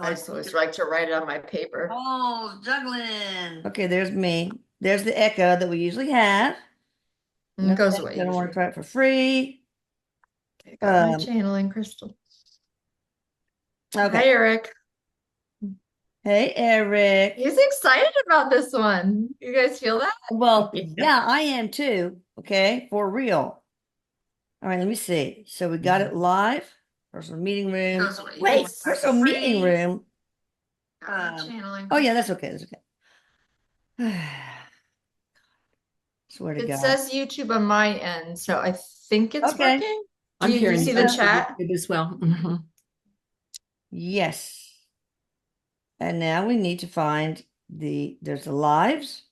I just always like to write it on my paper. Oh, juggling. Okay, there's me. There's the echo that we usually have. And it goes Okay, away gonna want to usually. try it for free. Okay, got my Um, channeling crystal. Hi, okay. Eric. Hey, Eric. He's excited about this one. You guys feel that? Well, Yeah. yeah, I am too. Okay, for real. All right, let me see. So we got it live. Personal meeting room. Goes away. Wait, It's personal meeting free. room. Got my channeling Oh yeah, crystal. that's okay. That's okay. Swear to It God. says YouTube on my end, so I think it's Okay. working. I'm Do you hearing see you the on chat? YouTube as well. Mhm. Yes. And now we need to find there's the lives.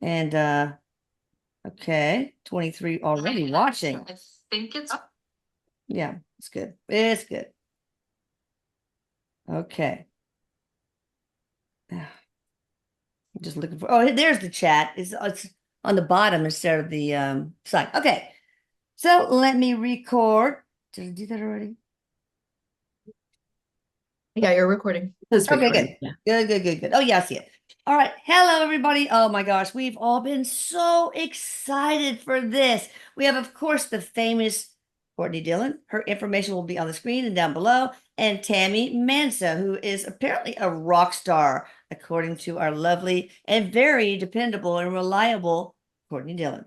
And okay, 23 already watching. I think it's Yeah, it's good. It's good. Okay. Just looking for, oh, there's the chat. It's on the bottom instead of the side. Okay. So let me record. Did I do that already? yeah, you're recording. It's Okay, recording. good. Yeah. Good. Oh, yeah, I see it. All right. Hello, everybody. Oh my gosh, we've all been so excited for this. We have, of course, the famous Courtney Dillon. Her information will be on the screen and down below. And Tammy Manza, who is apparently a rock star, according to our lovely and very dependable and reliable Courtney Dillon.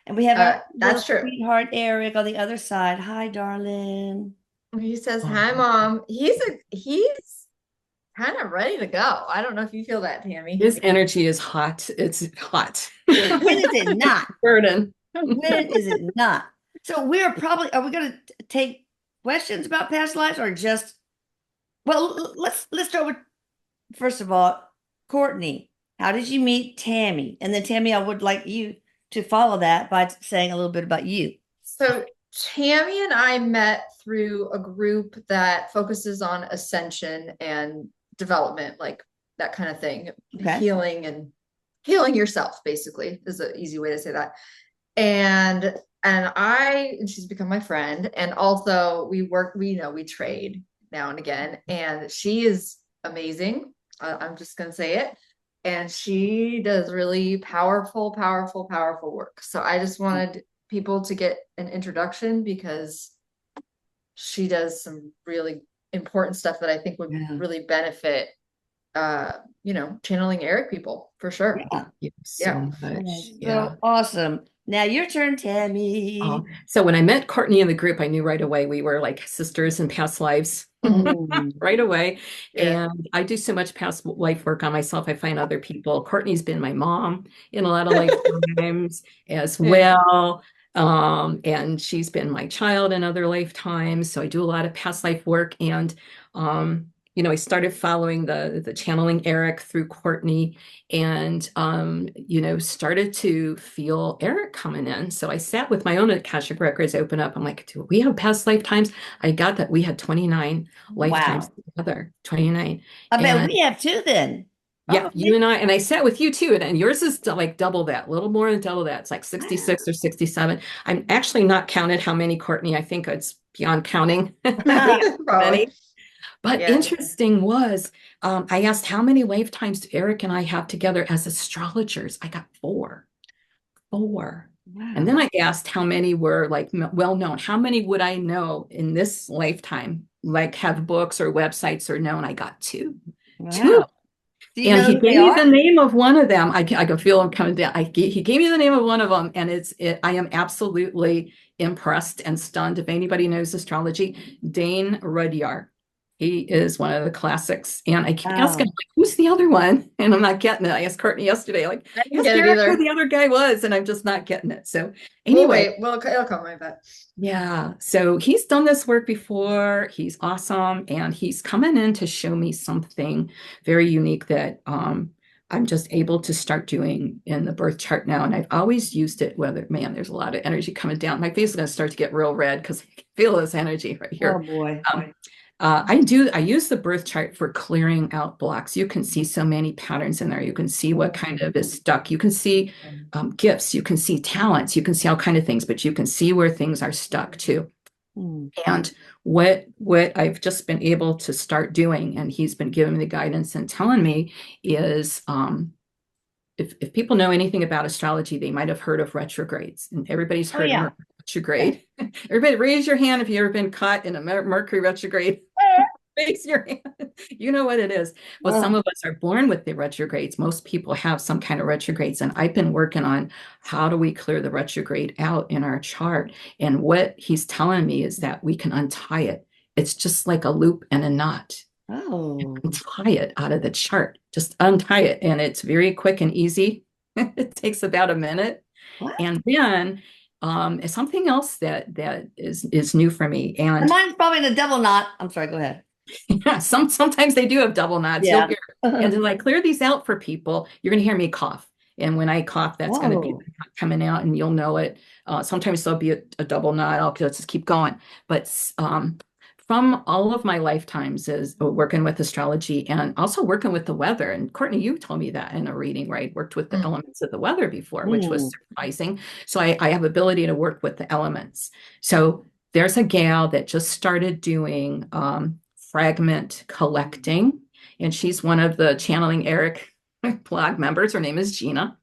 And we have our little That's true. sweetheart Erik on the other side. Hi, darling. He says, "Hi, Um, Mom." He's kind of ready to go. I don't know if you feel that, Tammy. His energy is hot. It's hot. When is it not? Burden. When is it not? So are we going to take questions about past lives or just, well, let's start with, first of all, Courtney, how did you meet Tammy? And then Tammy, I would like you to follow that by saying a little bit about you. So Tammy and I met through a group that focuses on ascension and development, like that kind of thing, Okay. healing yourself, basically, is an easy way to say that. And and she's become my friend. And also we trade now and again. And she is amazing. I'm just gonna say it. And she does really powerful work. So I just wanted people to get an introduction because she does some really important stuff that I think would Yeah. really benefit channeling Eric people for sure. Yeah. Thank you so Yeah. much. So Yeah. awesome. Now your turn, Tammy. So when I met Courtney in the group, I knew right away we were like sisters in past lives. Mm. Right away. Yeah. And I do so much past life work on myself. I find other people. Courtney's been my mom in a lot of lifetimes as Yeah. well. And she's been my child in other lifetimes. So I do a lot of past life work. And I started following the channeling Erik through Courtney and started to feel Erik coming in. So I sat with my own Akashic records open up. I'm like, do we have past lifetimes? I got that we had 29 lifetimes Wow. together, 29. I bet And we have two then. yeah, you Okay. and I sat with you too, and yours is like double that, a little more than double that. It's like Wow. 66 or 67. I'm actually not counted how many, Courtney. I think it's beyond counting. We have Probably. many. But Yeah. interesting was, I asked how many lifetimes do Erik and I have together as astrologers. I got four. Four. And then Wow. I asked how many were like well known. How many would I know in this lifetime, like have books or websites or known? I got two. Two. Wow. Do you And know he who they gave me are? the name of one of them. I can feel him coming down. He gave me the name of one of them, and I am absolutely impressed and stunned. If anybody knows astrology, Dane Rudyard. He is one of the classics. And I keep asking, Wow. like, who's the other one? And I'm not getting it. I asked Courtney yesterday, like, I didn't ask get it Erik who either. the other guy was, and I'm just not getting it. So We'll anyway, wait. Well, it'll come like that. yeah, so he's done this work before. He's awesome, and he's coming in to show me something very unique that I'm just able to start doing in the birth chart now. And I've always used it. Man, there's a lot of energy coming down. My face is going to start to get real red because I can feel this energy right Oh here. boy. I use the birth chart for clearing out blocks. You can see so many patterns in there. You can see what kind of is stuck. You can see gifts. You can see talents. You can see all kind of things, but you can see where things are stuck too. Hmm. And what I've just been able to start doing, and he's been giving me the guidance and telling me is if people know anything about astrology, they might have heard of retrogrades, and everybody's heard of yeah. retrograde. Everybody raise your hand if you've ever been caught in a Mercury retrograde. Raise your hand. You know what it is. Well, some of us are born with the retrogrades. Most people have some kind of retrogrades, and I've been working on how do we clear the retrograde out in our chart. And what he's telling me is that we can untie it. It's just like a loop and a knot. Oh. Untie it out of the chart. Just untie it, and it's very quick and easy. It takes about a minute. What? And then something else that is new for me. And mine's probably the double knot. I'm sorry, go ahead. yeah, sometimes they do have double knots. Yeah. And to like clear these out for people, you're going to hear me cough. And when I cough, that's going to be coming out, and you'll know it. Sometimes there'll be a double knot. I'll just keep going. But from all of my lifetimes is working with astrology and also working with the weather. And Courtney, you told me that in a reading, right? Worked with the elements of the weather before, which was surprising. So I have ability to work with the elements. So there's a gal that just started doing fragment collecting, and she's one of the Channeling Erik blog members. Her name is Gina.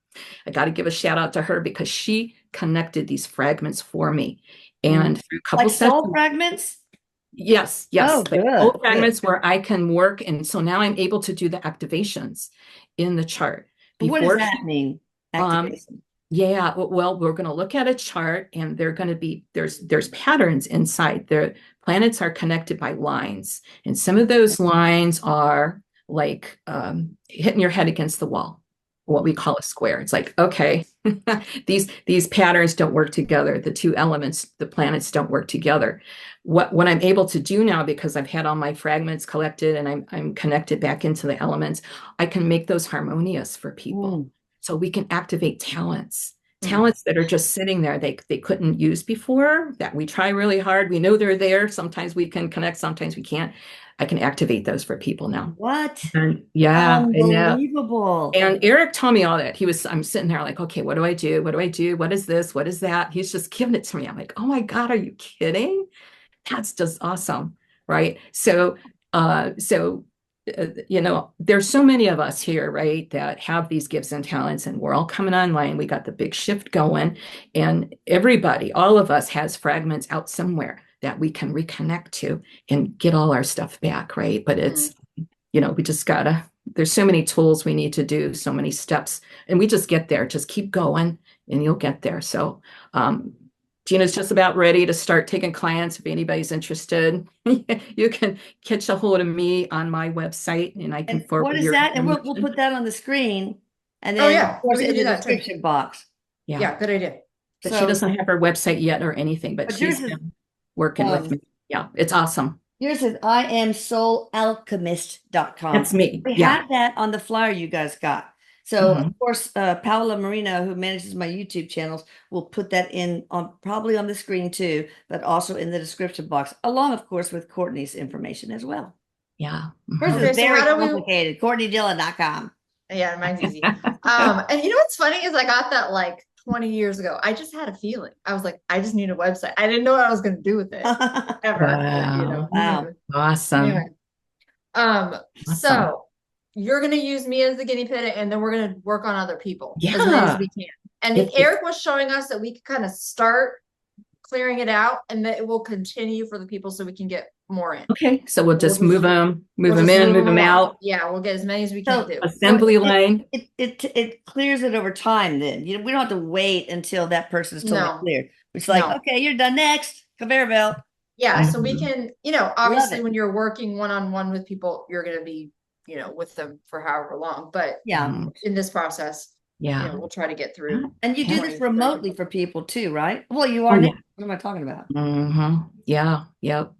I got to give a shout out to her because she connected these fragments for me. And through a couple like soul sessions, fragments? Yes. Oh, Like good. old fragments where I can work. And so now I'm able to do the activations in the chart. What does that mean? Activation. Yeah, well, we're going to look at a chart, and they're going to be there's patterns inside. The planets are connected by lines, and some of those lines are like hitting your head against the wall, what we call a square. It's like, okay, these patterns don't work together. The two elements, the planets don't work together. What I'm able to do now, because I've had all my fragments collected and I'm connected back into the elements, I can make those harmonious for people. So we can activate talents that are just sitting there they couldn't use before, that we try really hard. We know they're there. Sometimes we can connect, sometimes we can't. I can activate those for people now. What? And yeah, unbelievable. And Erik told me all that. I'm sitting there like, okay, what do I do? What do I do? What is this? What is that? He's just giving it to me. I'm like, oh my God, are you kidding? That's just awesome. Right. So there's so many of us here, right, that have these gifts and talents, and we're all coming online. We got the big shift going, and everybody, all of us has fragments out somewhere that we can reconnect to and get all our stuff back, right? But it's, we just there's so many tools we need to do, so many steps, and we just get there. Just keep going and you'll get there. So Gina's just about ready to start taking clients. If anybody's interested, you can catch a hold of me on my website, and I can forward. What is that? And we'll put that on the screen, and then of course in the description box. Yeah, good idea. But she doesn't have her website yet or anything, but she's been working with me. Yeah, it's awesome. Yours is IamSoulAlchemist.com. That's me. We have that on the flyer you guys got. So of course, Paola Marino, who manages my YouTube channels, will put that in probably on the screen too, but also in the description box, along, of course, with Courtney's information as well. Yeah. Hers is very complicated. CourtneyDillon.com. Yeah, mine's easy. And what's funny is I got that like 20 years ago. I just had a feeling. I was like, I just need a website. I didn't know what I was going to do with it ever. Wow. Wow. Awesome. Anyway. So you're going to use me as the guinea pig, and then we're going to work on other people as many as we can. And Erik was showing us that we could kind of start clearing it out, and that it will continue for the people so we can get more in. Okay. So we'll just move them in, move them out. Yeah, we'll get as many as we can do. Assembly line. It clears it over time then. We don't have to wait until that person's totally cleared. It's like, okay, you're done next. Conveyor belt. Yeah, so we can, obviously when you're working one-on-one with people, you're going to be with them for however long, but in this process, we'll try to get through. And you do this remotely for people too, right? Well, you are. What am I talking about? Yeah. Yep.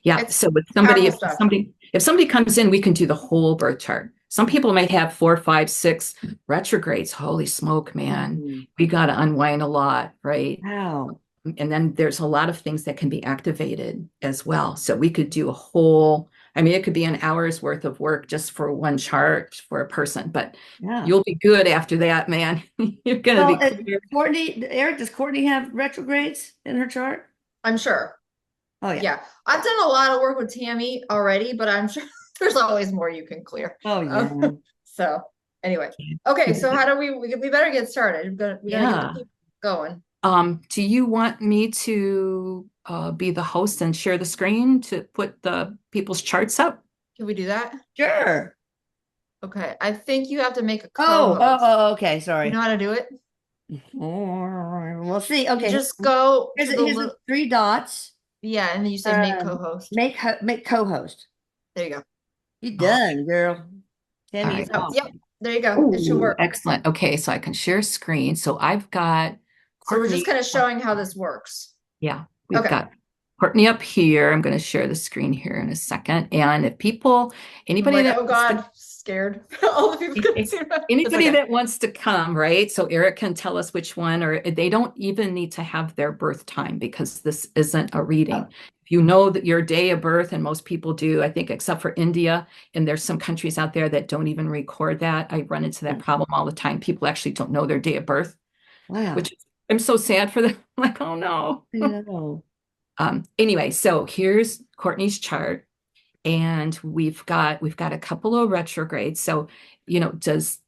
Yeah. So with if somebody comes in, we can do the whole birth chart. Some people might have 4, 5, 6 retrogrades. Holy smoke, man. We got to unwind a lot, right? Wow. And then there's a lot of things that can be activated as well. So we could do a whole, it could be an hour's worth of work just for one chart for a person, but you'll be good after that, man. You're going to be clear. Courtney, Erik, does Courtney have retrogrades in her chart? I'm sure. Oh yeah. Yeah, I've done a lot of work with Tammy already, but I'm sure there's always more you can clear. Oh yeah. So anyway, okay. So how do we better get started. We gotta get the Yeah. people going. Do you want me to be the host and share the screen to put the people's charts up? Can we do that? Sure. Okay. I think you have to make a Oh, co-host. okay. You Sorry. know how to do it? We'll see. You Okay. just go to the Here's the little, three dots. yeah, and then you say make Um, co-host. make co-host. There you go. You Oh, done, girl. all Tammy is right. Oh, off. yep. There you go. It should Oh, work. excellent. Okay, so I can share screen. So I've got So we're just Courtney. kind of showing how this works. Yeah, we've Okay. got Courtney up here. I'm going to share the screen here in a second. And if people, I'm anybody like, that oh wants God, scared. All the people can see that. It's anybody okay. that wants to come, right? So Erik can tell us which one, or they don't even need to have their birth time because this isn't a reading. Oh. If you know that your day of birth, and most people do, I think, except for India, and there's some countries out there that don't even record that. I run into that problem all the time. People actually don't know their day of birth, Wow. which I'm so sad for them. I'm like, oh no. No. Anyway, so here's Courtney's chart, and we've got a couple of retrogrades. So, does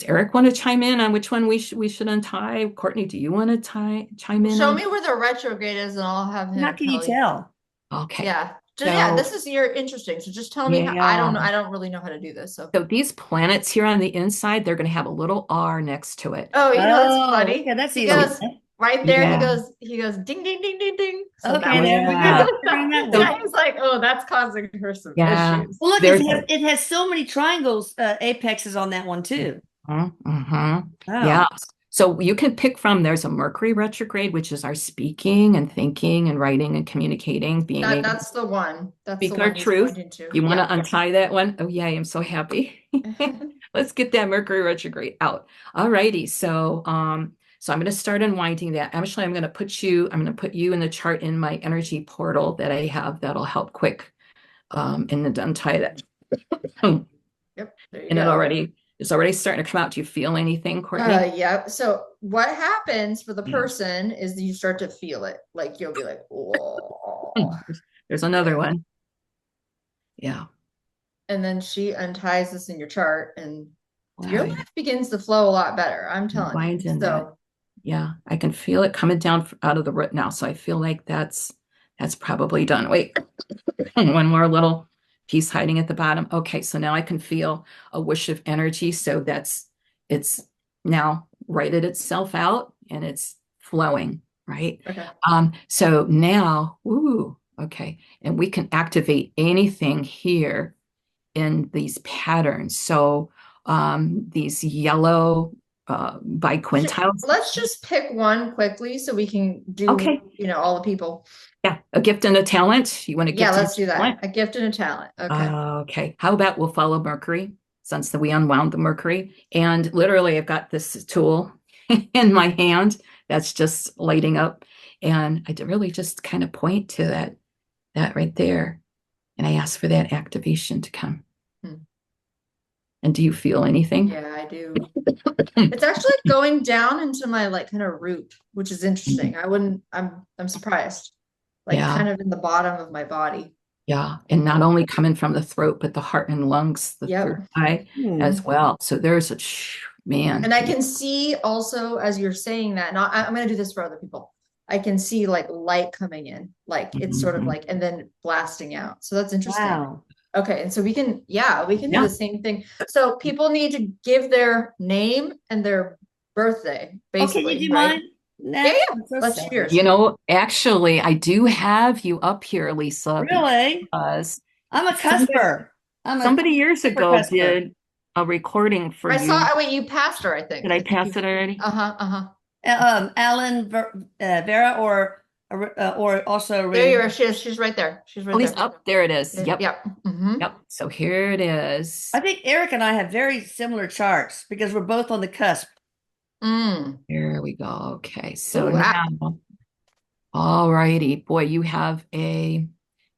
Erik want to chime in on which one we should untie? Courtney, do you want to chime in Show on? me where the retrograde is and I'll have How him can you tell you. tell? Okay. Yeah. Just yeah, So this is you're interesting. So just tell me how I don't know. yeah. I don't really know how to do this. So These planets here on the inside, they're going to have a little R next to it. oh, you know, it's Oh, funny. okay, that's He easy. goes right there, Yeah. he goes ding ding ding ding ding. So that Okay, was there we Yeah. go. Bring that So one. I was like, oh, that's causing her some yeah. issues. Well, look, There's it has so many triangles, apexes on that one too. Yeah. Wow. So you can pick from, there's a Mercury retrograde, which is our speaking and thinking and writing and communicating, being able to That's the one. That's the speak our one he's truth. pointing to. You want Yeah. to untie that one? Oh, yay, I'm so happy. Let's get that Mercury retrograde out. All righty. So I'm going to start unwinding that. Actually, I'm going to put you in the chart in my energy portal that I have that'll help quick and then untie that. Yep. There you And go. it's already starting to come out. Do you feel anything, Courtney? Yeah. So what happens for the person is you start to feel it. Like you'll be like, oh. There's another one. Yeah. And then she unties this in your chart and your Wow. life begins to flow a lot better. I'm telling you. Wind in that. So Yeah, I can feel it coming down out of the root now. So I feel like that's probably done. Wait, one more little piece hiding at the bottom. Okay, so now I can feel a whoosh of energy. So it's now righted itself out and it's flowing, right? okay. So now, ooh, okay, and we can activate anything here in these patterns. So these yellow biquintiles. Let's just pick one quickly so we can do, Okay. all the people. Yeah, a gift and a talent. You want to Yeah, gift let's do and a that. talent? A gift and a talent. Okay. Okay. How about we'll follow Mercury since we unwound the Mercury. And literally I've got this tool in my hand that's just lighting up. And I really just kind of point to that right there. And I ask for that activation to come. And do you feel anything? Yeah, I do. It's actually going down into my like kind of root, which is interesting. I'm surprised. Like Yeah. kind of in the bottom of my body. Yeah. And not only coming from the throat, but the heart and lungs, the Yep. third eye as well. So there's man. And I can see also as you're saying that, not I'm going to do this for other people. I can see like light coming in, like it's sort of like, and then blasting out. So that's interesting. Wow. Okay. And so we can do the same thing. So people need to give their name and their birthday, basically. Okay, do you right? mind? Yeah. Let's do yours. Actually, I do have you up here, Lisa. Really? Because I'm a cusper. Somebody years ago cusper. did a recording for you. Wait, you passed her, I think. Did I pass it already? Alan Vera or also there you are. She's right there. She's right there. Up there it is. Yep. Yep. Yep. So here it is. I think Erik and I have very similar charts because we're both on the cusp. Here we go. Okay. So now, all righty. Boy, you have a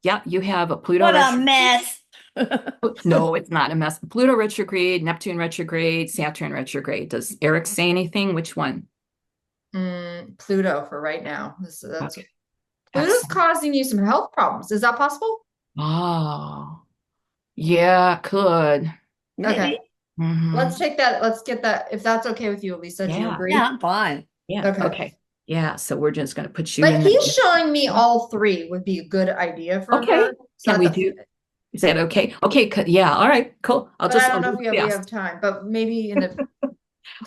Pluto. What a mess. No, it's not a mess. Pluto retrograde, Neptune retrograde, Saturn retrograde. Does Erik say anything? Which one? Pluto for right now. That's Okay. Pluto's Excellent. causing you some health problems. Is that possible? Oh, yeah, could. Okay. Maybe. Let's Hmm. take that. Let's get that. If that's okay with you, Lisa, do you Yeah. agree? Yeah, I'm fine. Yeah. Okay. Okay. Yeah. So we're just going to put you But in he's the. showing me all three would be a good idea for Okay. her. So Can we that's, do? Is that okay? Okay. Yeah. All right. Cool. but I don't I'll know do if it we have fast. time, but maybe in a,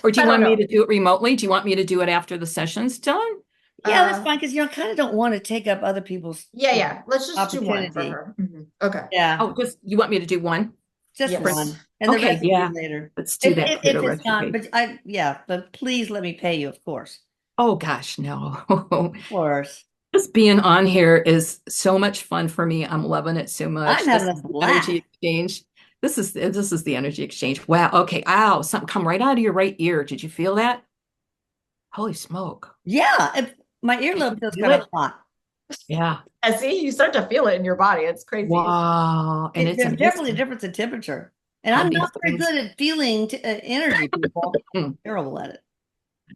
Or do I you don't want me know. to do it remotely? Do you want me to do it after the session's done? Yeah, that's Uh, fine because I kind of don't want to take up other people's yeah. Let's just do one for opportunity. her. Okay. Yeah, Oh, just you want me to do one? just For, Yes. one, and the okay. rest will be Yeah. later. Let's do that If Pluto it's not, retrograde. but but please let me pay you, of course. Oh gosh, no. Of course. Just being on here is so much fun for me. I'm loving it so I'm much. This having is a the energy blast. exchange. This is the energy exchange. Wow. Okay. Ow, something come right out of your right ear. Did you feel that? Holy smoke. Yeah, my Did you earlobe feels feel kind of it? hot. Yeah. I see you start to feel it in your body. It's crazy. Wow. And it's There's definitely a amazing difference in temperature, and how I'm these not very things good at feeling energy, people. mm, Terrible at it.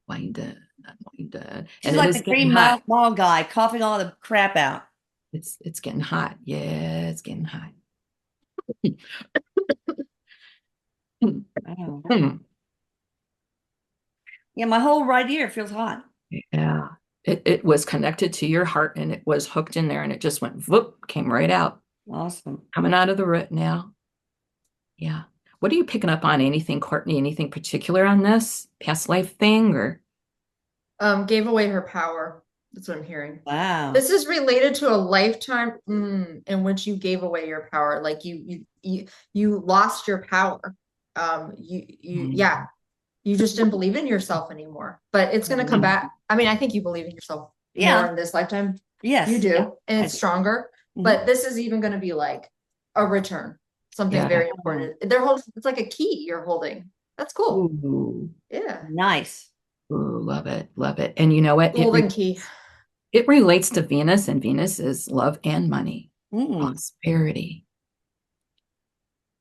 wind it, wind it. Just And it like is the getting Green hot. Mile guy coughing all the crap out. It's getting hot. Yeah, it's getting hot. Oh. Yeah, my whole right ear feels hot. Yeah. It was connected to your heart and it was hooked in there and it just went whoop, came right out. Awesome. Coming out of the root now. Yeah. What are you picking up on? Anything, Courtney? Anything particular on this past life thing or? Gave away her power. That's what I'm hearing. Wow. This is related to a lifetime in which you gave away your power. Like you lost your power. Yeah, you just didn't believe in yourself anymore. But it's gonna come back. I mean, I think you believe in yourself more Yeah. in this lifetime. You Yes. Yeah. do, and I it's do. stronger. Mhm. But this is even gonna be like a return. Something Yeah. very Oh, important. They're holding, it's like a key you're holding. That's cool. Ooh, Yeah. nice. ooh, love it, love it. And you know what? Golden key. It relates to Venus, and Venus is love and money, Mm. prosperity.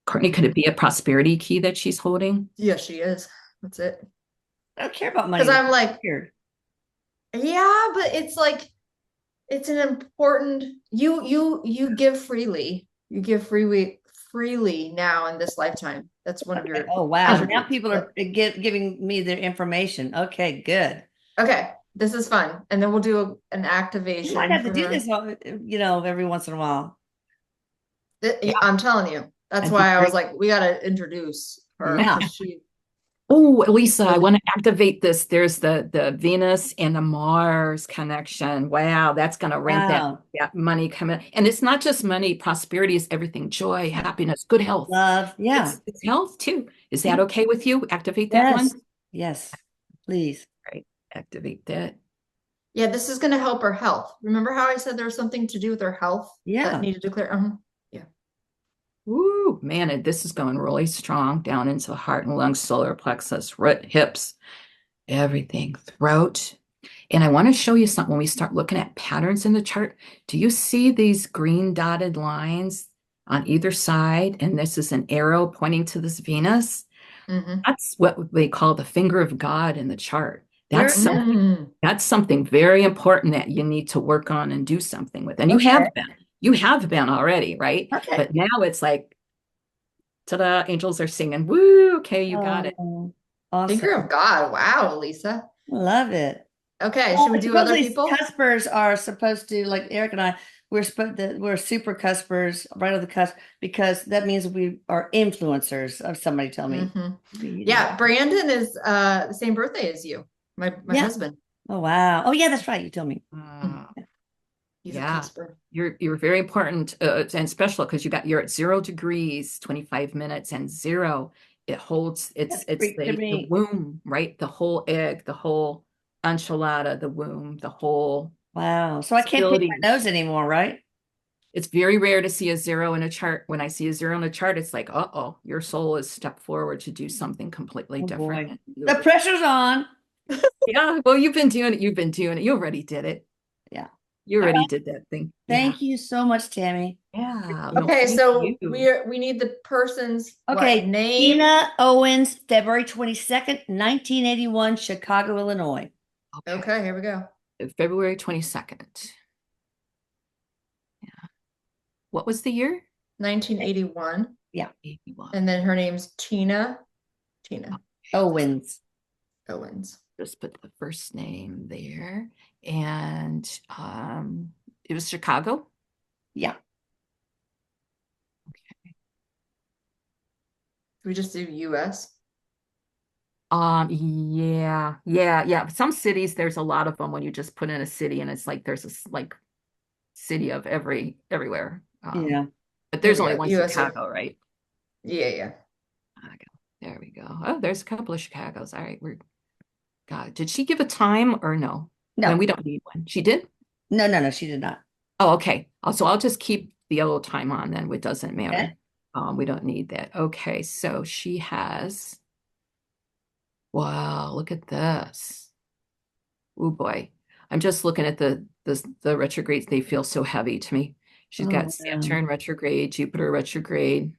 Courtney, could it be a prosperity key that she's holding? Yeah, she is. That's it. I don't care about money. Because I'm like, Weird. yeah, but it's like it's an important you give freely. You give freely now in this lifetime. That's one of Okay. your Oh, wow. Now attributes. people are giving me their information. Okay, good. Okay, this is fun. And then we'll do an You might activation have to for do her. this, every once in a while. Yeah, I'm telling you. That's I'd be why I was great. like, we gotta introduce her Yeah. because she Oh, Lisa, I really want to activate this. There's the Venus and the Mars connection. Wow, that's going to ramp Wow. that money coming. And it's not just money. Prosperity is everything. Joy, happiness, good health. Love. Yeah. It's health too. Is that Mhm. okay with you? Activate that one. Yes. Yes. Please. Right. Activate that. yeah, this is gonna help her health. Remember how I said there was something to do with her health that Yeah. needed to clear? Yeah. Woo, man, this is going really strong down into the heart and lungs, solar plexus, root, hips, everything, throat. And I want to show you something when we start looking at patterns in the chart. Do you see these green dotted lines on either side? And this is an arrow pointing to this Venus. Mm-hmm. That's what they call the finger of God in the chart. Where is that? That's something very important that you need to work on and do something with. And Okay. you have been already, right? Okay. But now it's like, ta-da, angels are singing, woo, okay, you got it. Oh, awesome. Finger of God. Wow, Lisa. Love it. Okay, Well, should we do other supposedly people? cuspers are supposed to, like Eric and I, we're super cuspers, right on the cusp, because that means we are influencers. Of somebody tell me. Yeah, Brandon is the same birthday as you, my Yeah. husband. Oh wow. Oh yeah, that's right. You told me. He's a Yeah, cusper. you're very important and special because you're at 0 degrees, 25 minutes, and zero. It holds That's it's freak to the me. womb, right? The whole egg, the whole enchilada, the womb, the whole Wow. So I can't pick stability. my nose anymore, right? It's very rare to see a zero in a chart. When I see a zero in a chart, it's like, uh-oh, your soul has stepped forward to do something completely Oh different. boy. The pressure's on. Yeah, well, you've been doing it. You've been doing it. You already did it. Yeah. You All already right. did that thing. Yeah. Thank you so much, Tammy. Yeah. No, Okay, thank so you. we need the person's what Okay. name? Tina Owens, February 22nd, 1981, Chicago, Illinois. Okay. Okay, here we go. February 22nd. What was the year? 1981. Yeah. 81. And then her name's Tina Owens. Owens. Just put the first name there. And it was Chicago. Yeah. We just do US. Yeah. Some cities, there's a lot of them when you just put in a city and it's like there's a like city of everywhere. Yeah. But there's Here we only go, one USA. Chicago, right? Yeah. Okay, there we go. Oh, there's a couple of Chicagos. All right, God, did she give a time or no? No. Then we don't need one. She did? No, she did not. Oh, okay. So I'll just keep the old time on then. It doesn't matter. Okay. We don't need that. Okay, so she has. Wow, look at this. Oh boy. I'm just looking at the retrogrades. They feel so heavy to me. She's Oh, got no. Saturn retrograde, Jupiter retrograde.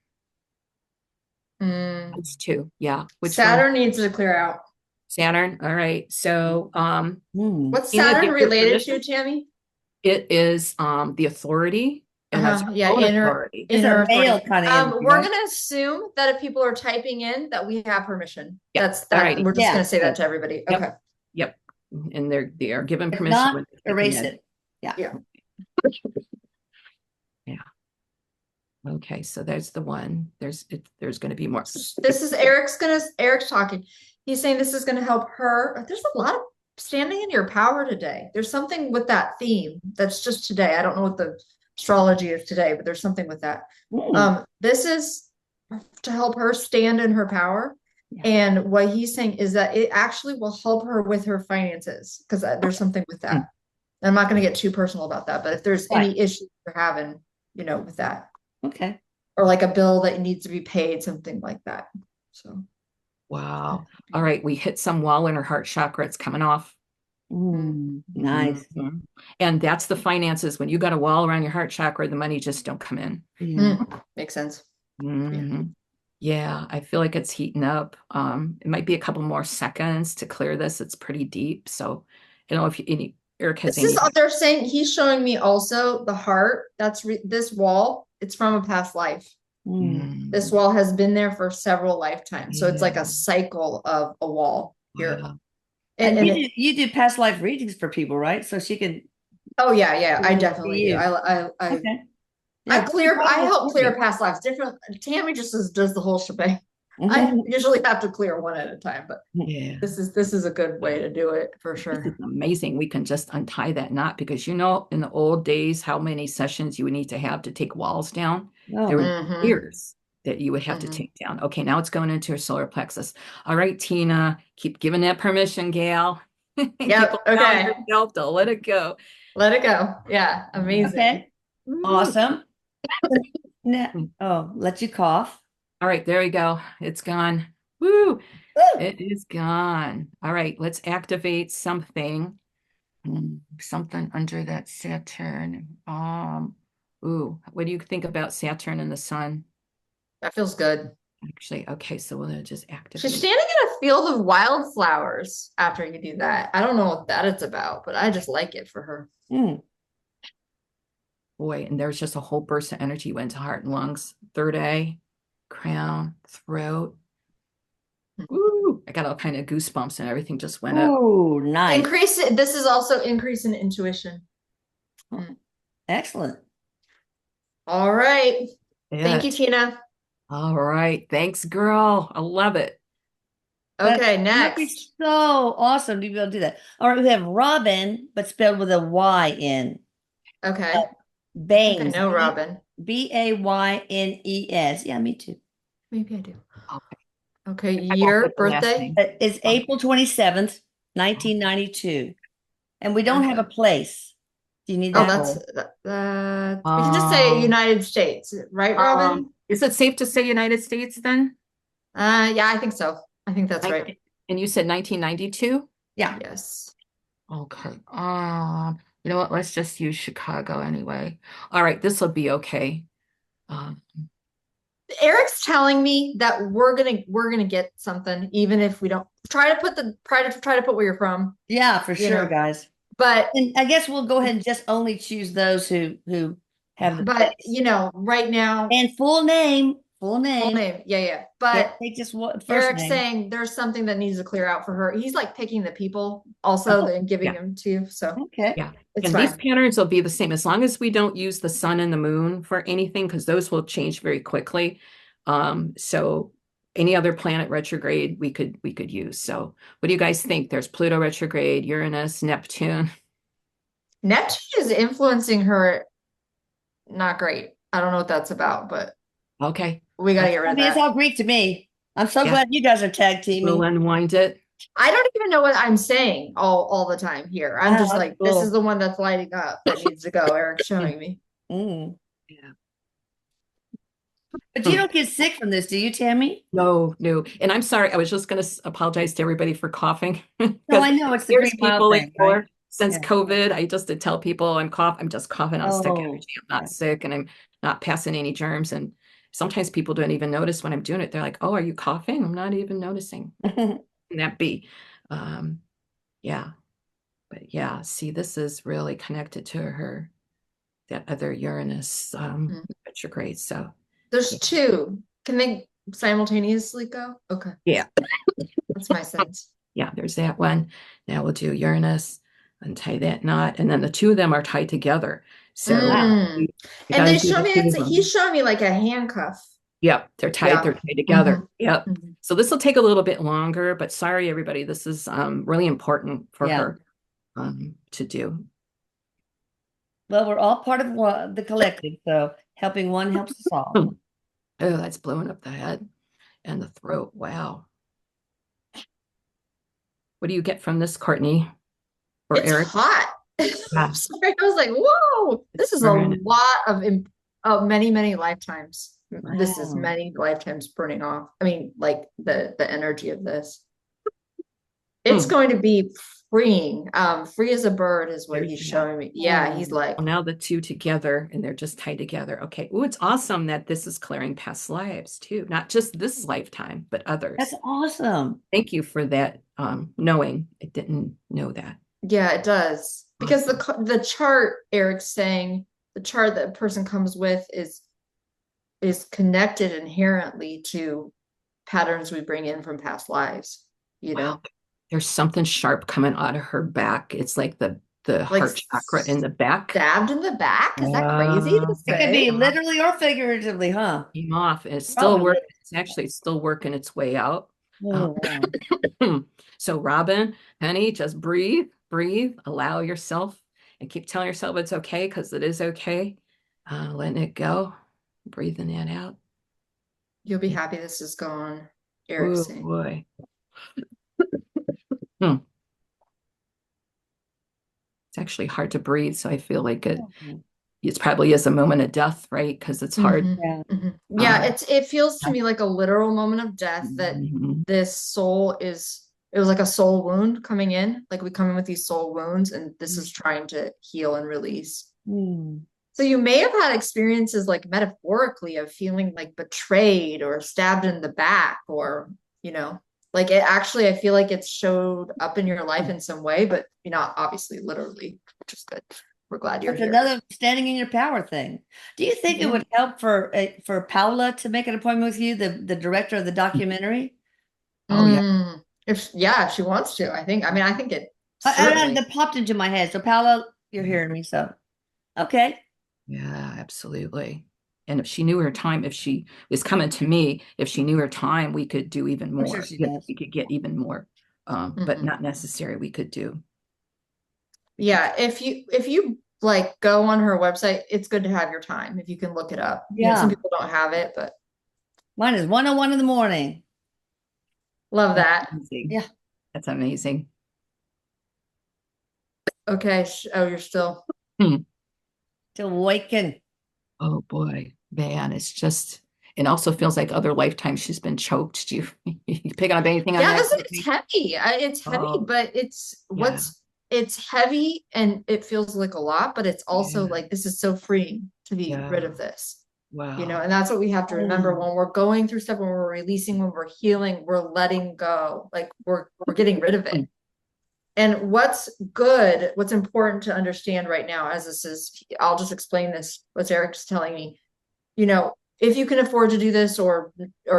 Mm. That's two. Yeah. Which one? Saturn needs to clear out. Saturn. All right. So What's Tina, Saturn give your related to, permission. Tammy? It is the authority, and that's our Yeah, own inner authority. It's inner a male authority. kind of energy, We're right? gonna assume that if people are typing in that we have permission. Yeah. That's that. Alrighty. We're just Yeah, gonna say that good. to everybody. Yep. Okay. Yep. And they are given If permission not, when they're erase typing in. it. Yeah. Yeah. Okay, so there's the one. There's going to be more. This is Eric's talking. He's saying this is gonna help her. There's a lot of standing in your power today. There's something with that theme that's just today. I don't know what the astrology is today, but there's something with that. This is to help her stand in her power. Yeah. And what he's saying is that it actually will help her with her finances because there's something with that. I'm not going to get too personal about that, but if there's any issues you're having, with that, Okay. or like a bill that needs to be paid, something like that. So, Wow. All right, we hit some wall in her heart chakra. It's coming off. Nice. Mhm. And that's the finances. When you got a wall around your heart chakra, the money just don't come in. Yeah. Makes sense. Yeah, I feel like it's heating up. It might be a couple more seconds to clear this. It's pretty deep. So, if Erik has any. They're saying he's showing me also the heart. That's this wall. It's from a past life. This wall has been there for several lifetimes. So it's like a cycle of a wall here. Wow. And you do past life readings for people, right? So she can. Oh yeah, I definitely do. Okay. I help clear past lives. Different. Tammy just does the whole shebang. I usually have to clear one at a time, but yeah, this is a good way to do it for sure. This is amazing. We can just untie that knot because in the old days, how many sessions you would need to have to take walls down. There were years that you would have to take down. Okay, now it's going into your solar plexus. All right, Tina, keep giving that permission, gal. Yep. Okay. Yourself to let it go. Let it go. Yeah. Amazing. Okay. Awesome. Let you cough. All right, there we go. It's gone. Woo! It is gone. All right, let's activate something. Something under that Saturn. What do you think about Saturn and the sun? That feels good. Actually, okay, so we'll just activate. She's standing in a field of wildflowers after you do that. I don't know what that it's about, but I just like it for her. Boy, and there's just a whole burst of energy went to heart and lungs, third eye, crown, throat. Ooh, I got all kind of goosebumps and everything just went up. Oh, nice. This is also increase in intuition. Excellent. All right. Thank you, Tina. All right. Thanks, girl. I love it. Okay, That'd be next. so awesome to be able to do that. All right, we have Robin, but spelled with a Y in. Okay. Baines. I know Robin. Baynes. Yeah, me too. Maybe I do. Okay. Okay, year, birthday. It's April 27th, 1992. And we don't have a place. Do you need that? We can just say United States, right, Robin? Is it safe to say United States then? Yeah, I think so. I think that's right. And you said 1992? Yeah. Yes. Okay. You know what? Let's just use Chicago anyway. All right, this will be okay. Eric's telling me that we're gonna get something, even if we don't try to put where you're from. Yeah, for sure, guys. But and I guess we'll go ahead and just only choose those who have the But face. right now, And full name, full name. Yeah, yeah. Can't But take just one first Eric's name. saying there's something that needs to clear out for her. He's like picking the people also Oh, and giving Yeah. them to you. So okay. Yeah. it's And these fine. patterns will be the same as long as we don't use the sun and the moon for anything, because those will change very quickly. So any other planet retrograde we could use. So what do you guys think? There's Pluto retrograde, Uranus, Neptune. Neptune is influencing her. Not great. I don't know what that's about, but Okay. we got to Let's, get rid I of mean, it's that. all Greek to me. I'm so yeah, glad you guys are tag we'll teaming. unwind it. I don't even know what I'm saying all the time here. I'm Wow, just that's like, this is cool. the one that's lighting up that needs to go. Eric's showing me. Mm. Yeah. But you Hmm. don't get sick from this, do you, Tammy? No, no. And I'm sorry, I was just going to apologize to everybody for coughing No, because I know it's the there's Green Mile people thing, right? anymore. Since Yeah. COVID, I just to tell people I'm just coughing on stick Oh, energy. I'm not sick and I'm not passing any germs. And sometimes people don't even notice when I'm doing it. They're like, "Oh, are you coughing?" I'm not even noticing. yeah. Can that be? Um, yeah. But yeah, see, this is really connected to her, that other Uranus Mm. retrograde. So There's yeah. two. Can they simultaneously go? Okay. Yeah. That's my sense. Yeah, there's that one. Now we'll do Uranus, untie that knot, and then the two of them are tied together. So Wow. Mm. we And got to they do show the me two of he's them. showing me like a handcuff. Yep, they're tied. Yeah. They're tied hmm together. Yep. hmm So this will take a little bit longer, but sorry, everybody, this is really important for Yeah. her to do. Well, we're all part of the collective, so helping one helps us all. Oh, that's blowing up the head and the throat. Wow. What do you get from this, Courtney or It's Eric? hot. Yeah, Sorry, I was like, whoa, it's this is a burning. lot of many, many lifetimes. This is Wow. many lifetimes burning off. I mean, like the energy of this. It's Hmm. going to be freeing. Free as a bird is what There's he's that. showing me. Yeah, he's Oh, like, Well, now the two together and they're just tied together. Okay. Oh, it's awesome that this is clearing past lives too, not just this lifetime, but that's others. awesome. Thank you for that, knowing. I didn't know that. yeah, it does. Because Awesome. the chart, Eric's saying, the chart that a person comes with is connected inherently to patterns we bring in from past lives, you Wow. know? There's something sharp coming out of her back. It's like the Like heart chakra in the back. stabbed in the back? Is that crazy to It could say? be literally or figuratively, huh? Came off and it's still Probably. working. It's actually still working its way out. Oh, wow. So Robin, honey, just breathe, breathe, allow yourself and keep telling yourself it's okay because it is okay. Letting it go, breathing that out. You'll be happy this is gone, Eric's Oh saying. boy. Hmm. It's actually hard to breathe. So I feel like it probably is a moment of death, right? Because it's hard. Yeah. Yeah, Um, it feels to me like a literal moment of death that mhm. this soul is it was like a soul wound coming in. Like we come in with these soul wounds and this is trying to heal and release. Hmm. So you may have had experiences like metaphorically of feeling like betrayed or stabbed in the back or, like it actually I feel like it's showed up in your life in some way, but not obviously literally, which is good. We're glad you're That's here. another standing in your power thing. Do you think it Yeah. would help for Paula to make an appointment with you, the director of the documentary? Oh yeah. If she wants to, I think it certainly. That popped into my head. So Paula, you're hearing me. So okay. Yeah, absolutely. And if she knew her time, if she was coming to me, if she knew her time, we could do even I'm sure more. she Yeah, does. we could get even more. But Mhm. not necessary. We could do. Yeah, if you like go on her website, it's good to have your time if you can look it up. Some Yeah. people don't have it, but Mine is 1:01 in the morning. love That's that. amazing. Yeah. That's amazing. Okay. Oh, you're still. Hmm. Still waking. Oh boy, man, it's just, it also feels like other lifetimes she's been choked. Do you pick up anything on Yeah, that, this is Courtney? heavy. It's heavy, Oh, but yeah, it's heavy and it feels like a lot, but it's also yeah, like this is so freeing to be rid yeah. of this. Wow. And that's what we have to remember Oh, when we're going through stuff, when we're releasing, when we're healing, we're letting go. Like we're getting rid of it. And what's important to understand right now, as this is, I'll just explain this, what Eric's telling me, if you can afford to do this or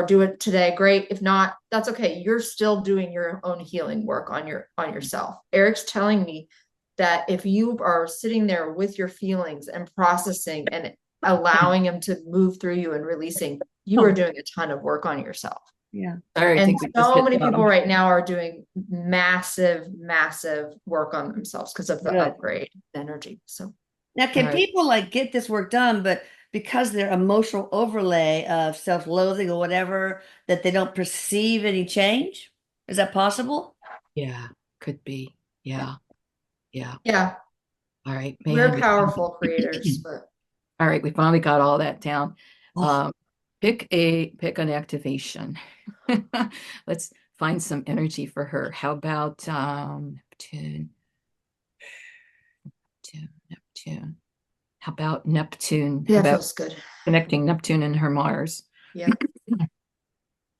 do it today, great. If not, that's okay. You're still doing your own healing work on yourself. Eric's telling me that if you are sitting there with your feelings and processing and allowing them to move through you and releasing, you are doing a ton of work on yourself. Yeah. Sorry, I And think we just so hit many bottom. people right now are doing massive, massive work on themselves because of the Good. upgrade energy. So Now, can All right. people like get this work done, but because their emotional overlay of self-loathing or whatever, that they don't perceive any change? Is that possible? Yeah, could be. Yeah. Yeah. yeah, All right, we're man. powerful creators, but All right, we finally got all that down. Oh. Pick an activation. Let's find some energy for her. How about Neptune? Neptune. How about Neptune? How yeah, it about feels good. connecting Neptune and her Mars? Yeah.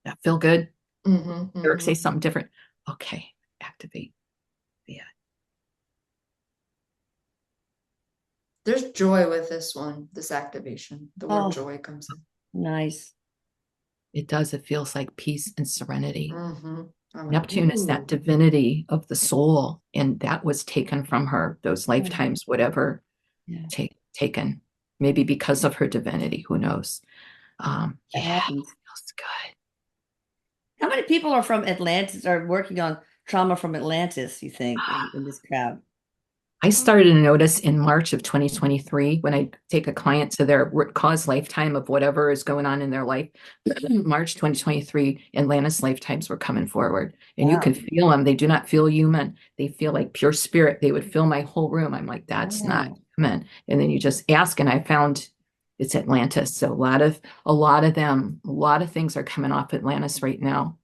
That feel good? Mm-hmm, Eric, say mm-hmm. something different. Okay, activate. Yeah. There's joy with this one, this activation. The word joy comes in. Nice. It does. It feels like peace and serenity. Mm-hmm. Neptune is that divinity of the soul, and that was taken from her, those lifetimes, whatever taken, maybe because of her divinity, who knows? That Yeah, happens. feels good. How many people are from Atlantis or working on trauma from Atlantis, you think, in this crowd? I started to notice in March of 2023 when I take a client to their root cause lifetime of whatever is going on in their life. March 2023, Atlantis lifetimes were coming forward, and you can feel them. They do not feel human. They feel like pure spirit. They would fill my whole room. I'm like, that's not human. And then you just ask, and I found it's Atlantis. So a lot of things are coming off Atlantis right now.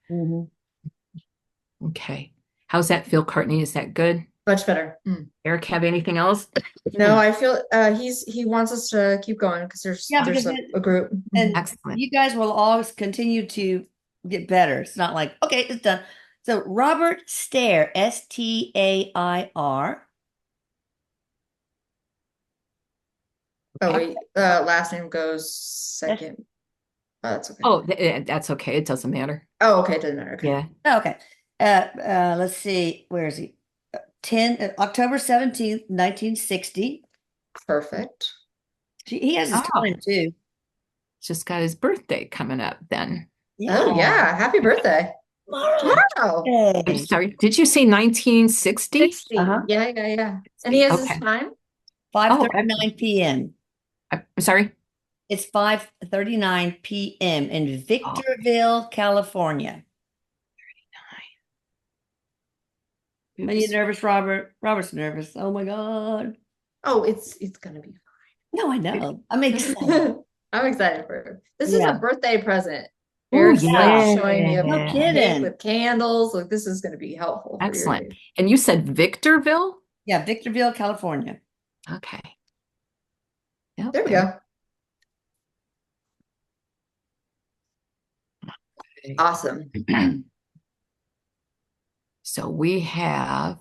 Okay. How's that feel, Courtney? Is that good? Much better. Eric, have anything else? No, I feel he wants us to keep going because there's a group. And excellent. You guys will always continue to get better. It's not like, okay, it's done. So Robert Stair, Stair. Oh wait, last name goes second. Oh, that's okay. Oh, that's okay. It doesn't matter. Oh, okay, it doesn't matter. Okay. Yeah. Okay. Let's see. Where is he? October 17th, 1960. Perfect. He has his time too. Just got his birthday coming up then. Yeah. Oh yeah, happy birthday. Tomorrow. I'm sorry. Did you say 1960? 60. Yeah. And he has his time? 5:39 p.m. I'm sorry. It's 5:39 p.m. in Victorville, California. 39. Are you nervous, Robert? Robert's nervous. Oh my God. Oh, it's gonna be fine. No, I know. I'm excited. I'm excited for him. This is a birthday present. Eric's showing me a cake with candles. Like this is gonna be helpful. Excellent. And you said Victorville? Yeah, Victorville, California. Okay. Yep, there we go. Okay. Awesome. So we have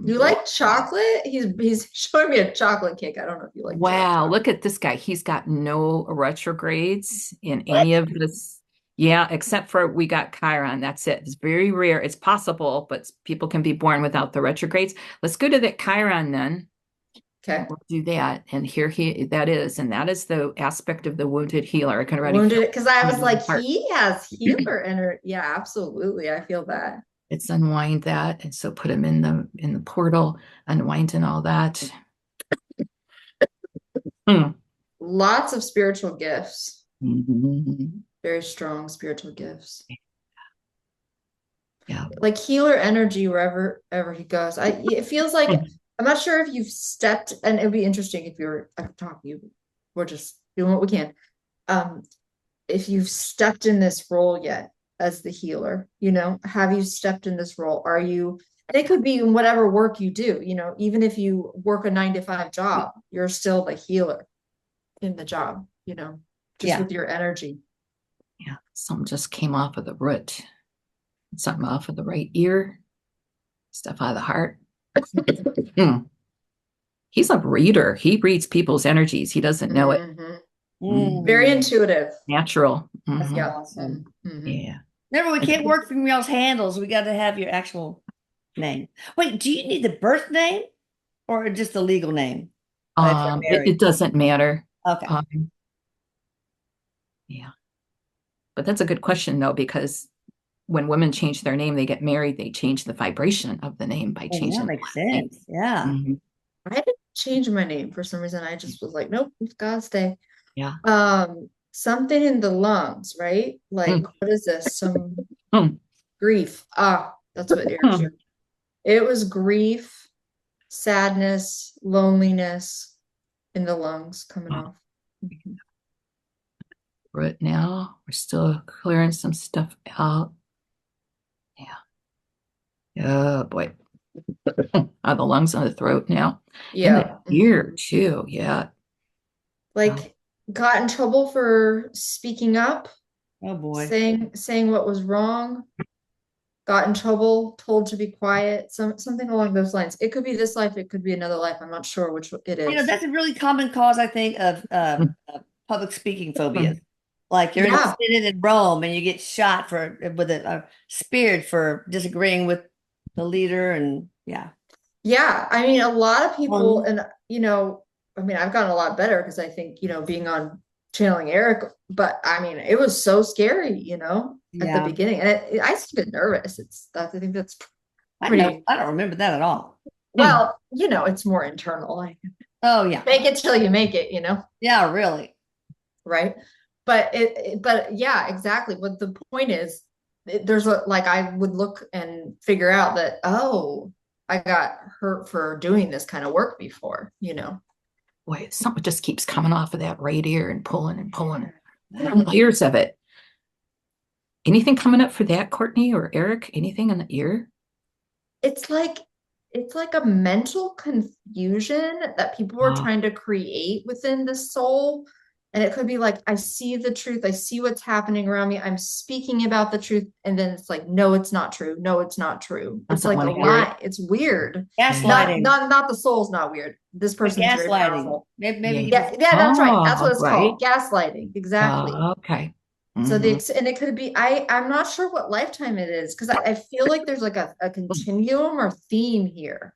you like chocolate? He's showing me a chocolate cake. I don't know if you like wow, look at this guy. He's got no retrogrades in any of this. Yeah, except for we got Chiron. That's it. It's very rare. It's possible, but people can be born without the retrogrades. Let's go to that Chiron then. Okay. We'll do that. And here that is the aspect of the wounded healer. I can already wounded it because I was like, he has healer energy. Yeah, absolutely. I feel that. Let's unwind that. And so put him in the portal, unwind and all that. Lots of spiritual gifts. Mm-hmm. Very strong spiritual gifts. Yeah. Like healer energy wherever he goes. It feels like I'm not sure if you've stepped, and it would be interesting if I could talk to you. We're just doing what we can. If you've stepped in this role yet as the healer, have you stepped in this role? Are you, and it could be in whatever work you do, even if you work a 9-to-5 job, you're still the healer in the job, just with your energy. Yeah. Some just came off of the root. Something off of the right ear, stuff out of the heart. Hmm. He's a reader. He reads people's energies. He doesn't know it. Very intuitive. Natural. That's Mhm. awesome. Yeah. Remember, we can't work from y'all's handles. We got to have your actual name. Wait, do you need the birth name or just the legal name? If you're married. It doesn't matter. Okay. Yeah. But that's a good question though, because when women change their name, they get married, they change the vibration of the name by Oh, changing that the makes last name. sense. Yeah. Mhm. I didn't change my name for some reason. I just was like, nope, it's gotta stay. Yeah. Something in the lungs, right? Like, Mm. what is this? Some Mm. grief. That's what Erik Mm. shared. It was grief, sadness, loneliness in the lungs coming Oh, off. Mhm. right now, we're still clearing some stuff out. Yeah. Oh boy. Out of the lungs and the throat now. And the Yeah. ear too. Yeah. Like, got in trouble for speaking up, Oh boy. saying what was wrong, got in trouble, told to be quiet, something along those lines. It could be this life, it could be another life. I'm not sure which it is. That's a really common cause, I think, of public speaking phobias. Mm. Like you're in the Yeah. Senate in Rome and you get shot with speared for disagreeing with the leader, and yeah. Yeah. I mean, a lot of people, and I mean, I've gotten a lot better because I think, being on channeling Erik, but I mean, it was so scary, at the Yeah. beginning. And I used to get nervous. I think that's I pretty, don't remember that at all. well, it's more internal. Like, Oh yeah. fake it till you make it, Yeah, really. right? But yeah, exactly. What the point is, there's like I would look and figure out that, oh, I got hurt for doing this kind of work before, Boy, something just keeps coming off of that right ear and pulling and pulling. Layers of it. Anything coming up for that, Courtney or Erik? Anything in the ear? It's like a mental confusion that people are Oh, trying to create within the soul. And it could be like, I see the truth, I see what's happening around me, I'm speaking about the truth, and then it's like, no, it's not true. No, it's not true. It's doesn't like a want to hear it. lie. It's weird. Gaslighting. Not the soul's not weird. This person's very Gaslighting. powerful. Maybe Yeah. even Yeah, that's right. That's what Oh, it's right. called. Gaslighting. Exactly. Okay. So Mhm. and it could be, I'm not sure what lifetime it is, because I feel like there's like a continuum or theme here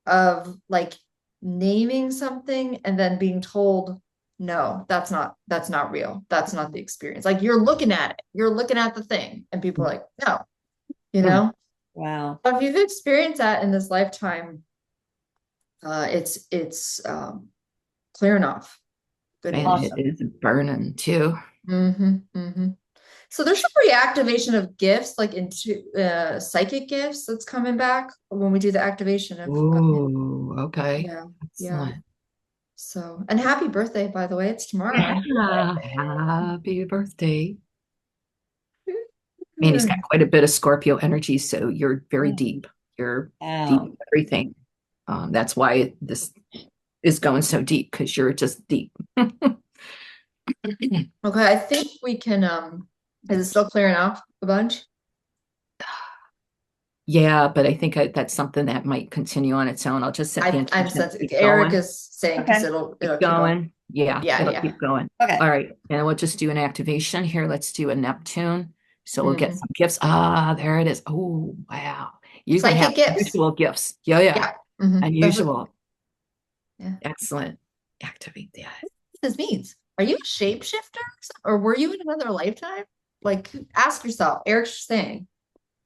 of like naming something and then being told, no, that's not real. That's not the experience. Like, you're looking at it, you're looking at the thing, and people are like, no, Mm. wow. But if you've experienced that in this lifetime, it's clearing off. Good And news. it is burning too. So there's some reactivation of gifts, like into psychic gifts, that's coming back when we do the activation of Ooh, okay. yeah. Excellent. So, and happy birthday, by the way. It's tomorrow. Yeah, happy birthday. Man, he's got quite a bit of Scorpio energy, so you're very deep. You're deep Wow. in everything. That's why this is going so deep, because you're just deep. Okay, I think we can is it still clearing off a bunch? Yeah, but I think that's something that might continue on its own. I'll just set the I'm intention to sensitive. keep Erik going. is saying, because Okay. it'll Keep keep going. going. Yeah, Yeah, it'll yeah. keep going. Okay. All right. And we'll just do an activation here. Let's do a Neptune. So we'll get Mhm. some gifts. There it is. Oh, wow. You're going to have Psychic gifts. unusual gifts. Yeah, yeah. Yeah. That's what, Unusual. yeah. Excellent. Activate that. This means, are you a shapeshifter, or were you in another lifetime? Like, ask yourself. Erik's saying.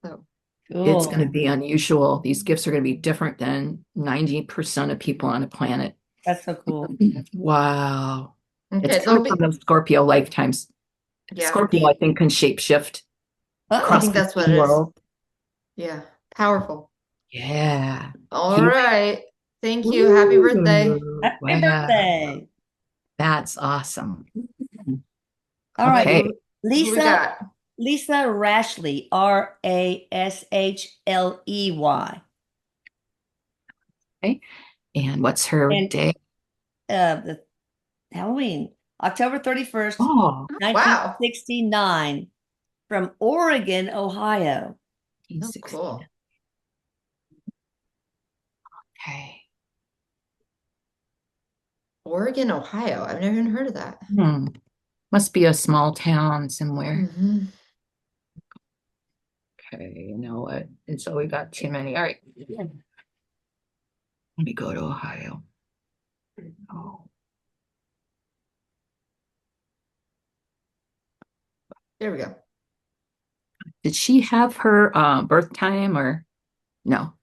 So It's going to Cool. be unusual. These gifts are going to be different than 90% of people on the planet. That's so cool. Wow. okay, It's coming from those Scorpio lifetimes. yeah, Scorpio, I think, can shapeshift I across think the that's what it is. world. Yeah, powerful. Yeah. All right. Thank you. Happy birthday. Ooh, Happy wow. birthday. That's awesome. All right. Okay. Who we Lisa got? Rashley, Rashley. Okay. And what's her And day? the Halloween, October 31st, Oh, Wow. 1969, from Oregon, Ohio. Oh, 1960. cool. Okay. Oregon, Ohio. I've never even heard of that. Must be a small town somewhere. Hmm. Okay, you know what? And so we got too many. All right. Let me go to Ohio. Oh, There we go. did she have her birth time or no?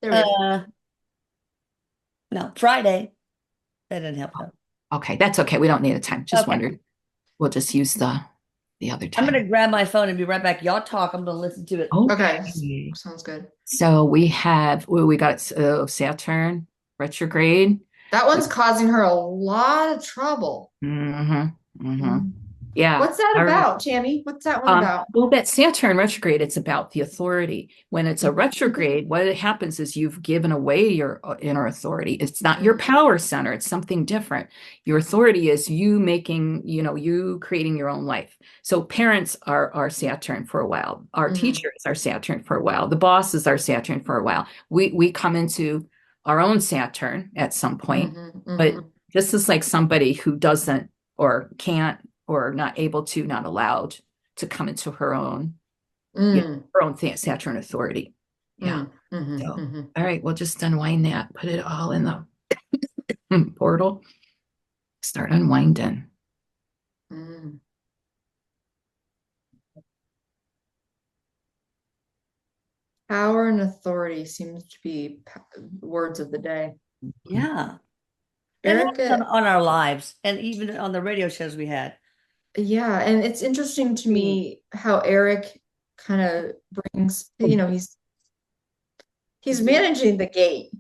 There we go. No, Friday. That didn't help though. Okay, that's okay. We don't need a time. Just Okay. wondered. We'll just use the other I'm gonna time. grab my phone and be right back. Y'all talk. I'm gonna listen to it. Okay. Okay. Sounds good. So we have we got Saturn retrograde. That one's causing her a lot of trouble. Mm-hmm. Mm-hmm. Mm. Yeah. What's that All right. about, Tammy? What's that one about? Well, that Saturn retrograde, it's about the authority. When it's a retrograde, what happens is you've given away your inner authority. It's not your Mm, power center, it's something different. Your authority is you making, you creating your own life. So parents are Saturn for a while. Our mhm, teachers are Saturn for a while. The bosses are Saturn for a while. We come into our own Saturn at some point, mhm, but mhm, this is like somebody who doesn't or can't or not able to, not allowed to come into mm, her own Saturn authority. Yeah. mm, mhm, So, mhm, all right, we'll just unwind that, put it all in the portal, start unwinding. mm. Power and authority seems to be words of the day. Yeah. That happens Erica, on our lives and even on the radio shows we had. yeah, and it's interesting to me how Eric kind of brings, he's managing the gate.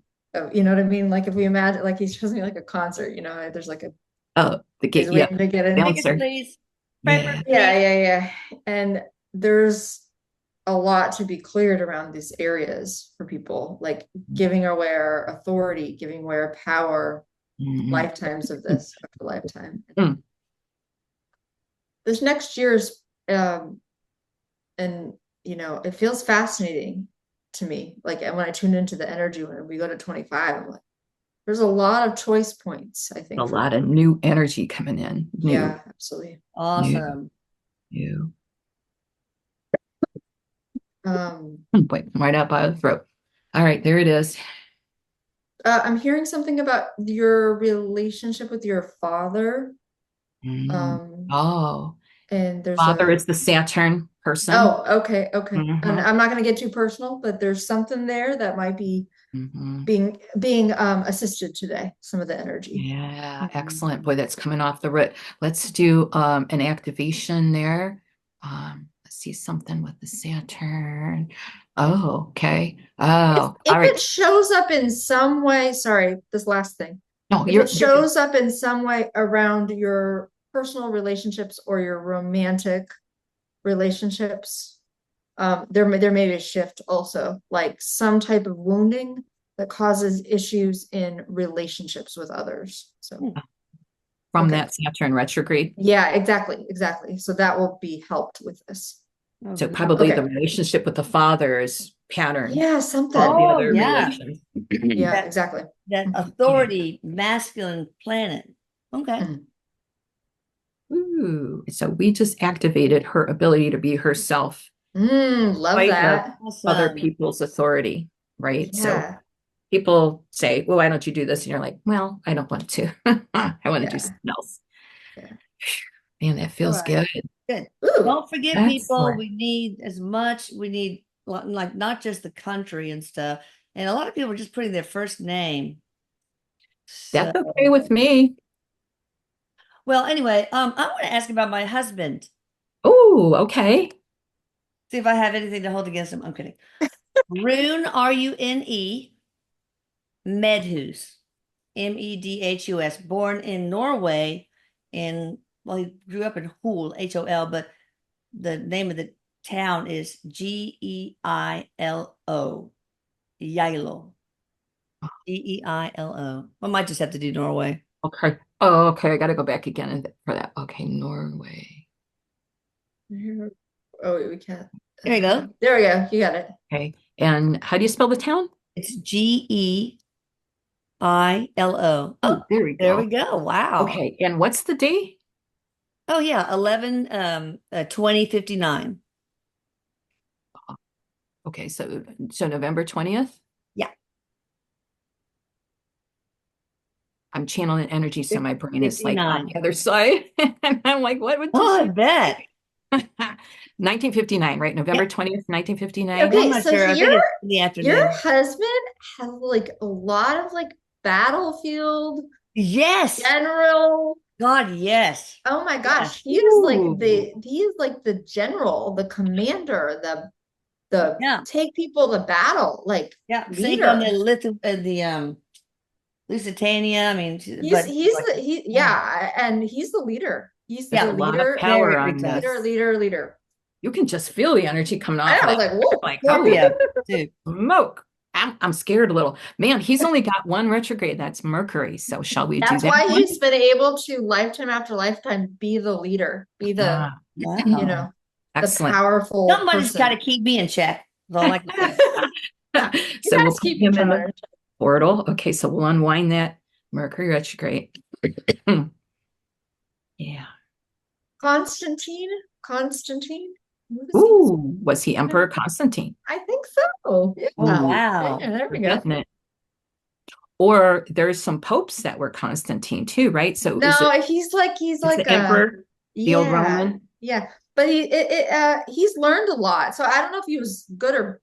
You know what I mean? Like if we imagine, like he's supposed to be like a concert, there's like a Oh, the he's gate, yeah, waiting to get in. Tickets, bouncer. please. Paper, Yeah. Yeah, please. yeah, yeah. And there's a lot to be cleared around these areas for people, like giving away our authority, giving away our power, Mhm. lifetimes of this after lifetime. Mm. This next year's, and it feels fascinating to me. Like, and when I tune into the energy when we go to 25, I'm like, there's a lot of choice points, I A think, for lot of new energy coming in. New, yeah, absolutely. new, Awesome. new. Um, Wait, right up by the throat. All right, there it is. I'm hearing something about your relationship with your father. Mm. Um, Oh, and there's father a is the Saturn person. Oh, okay, okay. And Hmm. I'm not going to get too personal, but there's something there that might be Hmm. being assisted today, some of the energy. Yeah, Mhm. excellent. Boy, that's coming off the root. Let's do an activation there. Let's see something with the Saturn. Oh, okay. If Oh, all if right. it shows up in some way, sorry, this last thing. No, If it you're good. shows up in some way around your personal relationships or your romantic relationships, there may be a shift also, like some type of wounding that causes issues in relationships with others. So, From okay. that Saturn retrograde. Yeah, exactly, exactly. So that will be helped with this. Oh, So good. probably the Okay. relationship with the father is pattern Yeah, all the something. Oh, other yeah. relations. Yeah, That exactly. that Yeah. authority, masculine planet. Okay. Mhm. Ooh, so we just activated her ability to be herself, Love spite of that. other Awesome. people's authority, right? So Yeah, people say, well, why don't you do this? And you're like, well, I don't want to. I want to do yeah, something else. yeah. Man, that All feels right. good. Good. Ooh, Don't forget, people, Excellent. we need as much, we need like not just the country and stuff. And a lot of people are just putting their first name. So, That's okay with me. well, anyway, I want to ask about my husband. Oh, okay. See if I have anything to hold against him. I'm kidding. Rune, Rune, Medhus, Medhus, born in Norway well, he grew up in Hol, Hol, but the name of the town is Geilo, Geilo, Geilo. I might just have to do Norway. Okay. Oh, okay. I got to go back again for that. Okay, Norway. oh, wait, we can't. There you go. There we go. You got it. Okay. And how do you spell the town? It's Geilo. Oh, Oh, there we there we go. go. Wow. Okay. And what's the day? Oh yeah, 2059. Okay. So November 20th. Yeah. I'm channeling energy, so my brain is like on 59. the other side. And I'm like, what would Oh, I she bet. 1959, right? November Yeah. 20th, 1959. I'm Okay, not so sure. I think it's in the your afternoon. husband has like a lot of like battlefield Yes. general. God, yes. Oh my Yes. gosh, Ooh. he is like the general, the commander, the Yeah. take people to battle, like Yeah. Same on the leader. Lusitania. I mean, He's but he's like, the he yeah, and he's the leader. He's There's yeah, a the lot of leader, power very on tough. this. leader. You can just feel the energy coming I off know, of I was that. like, whoa. Like, holy Scorpio too. smoke. I'm scared a little. Man, he's only got one retrograde. That's Mercury. So shall we do That's that why one? he's been able to lifetime after lifetime be the leader, be the, Ah, you Wow. know, the excellent. powerful Somebody's got to person. keep me in check. That's all I can say. You So we'll guys put keep him each in other. the portal. Okay, so we'll unwind that Mercury retrograde. Yeah. Constantine? Constantine? What was he? Ooh, was he Emperor Constantine? I think so. Yeah. Oh, Ooh, wow. Yeah, there we we're go. getting it. Or there's some popes that were Constantine too, right? So is No, it he's is like the emperor the old yeah, Roman? yeah. But he's learned a lot. So I don't know if he was good or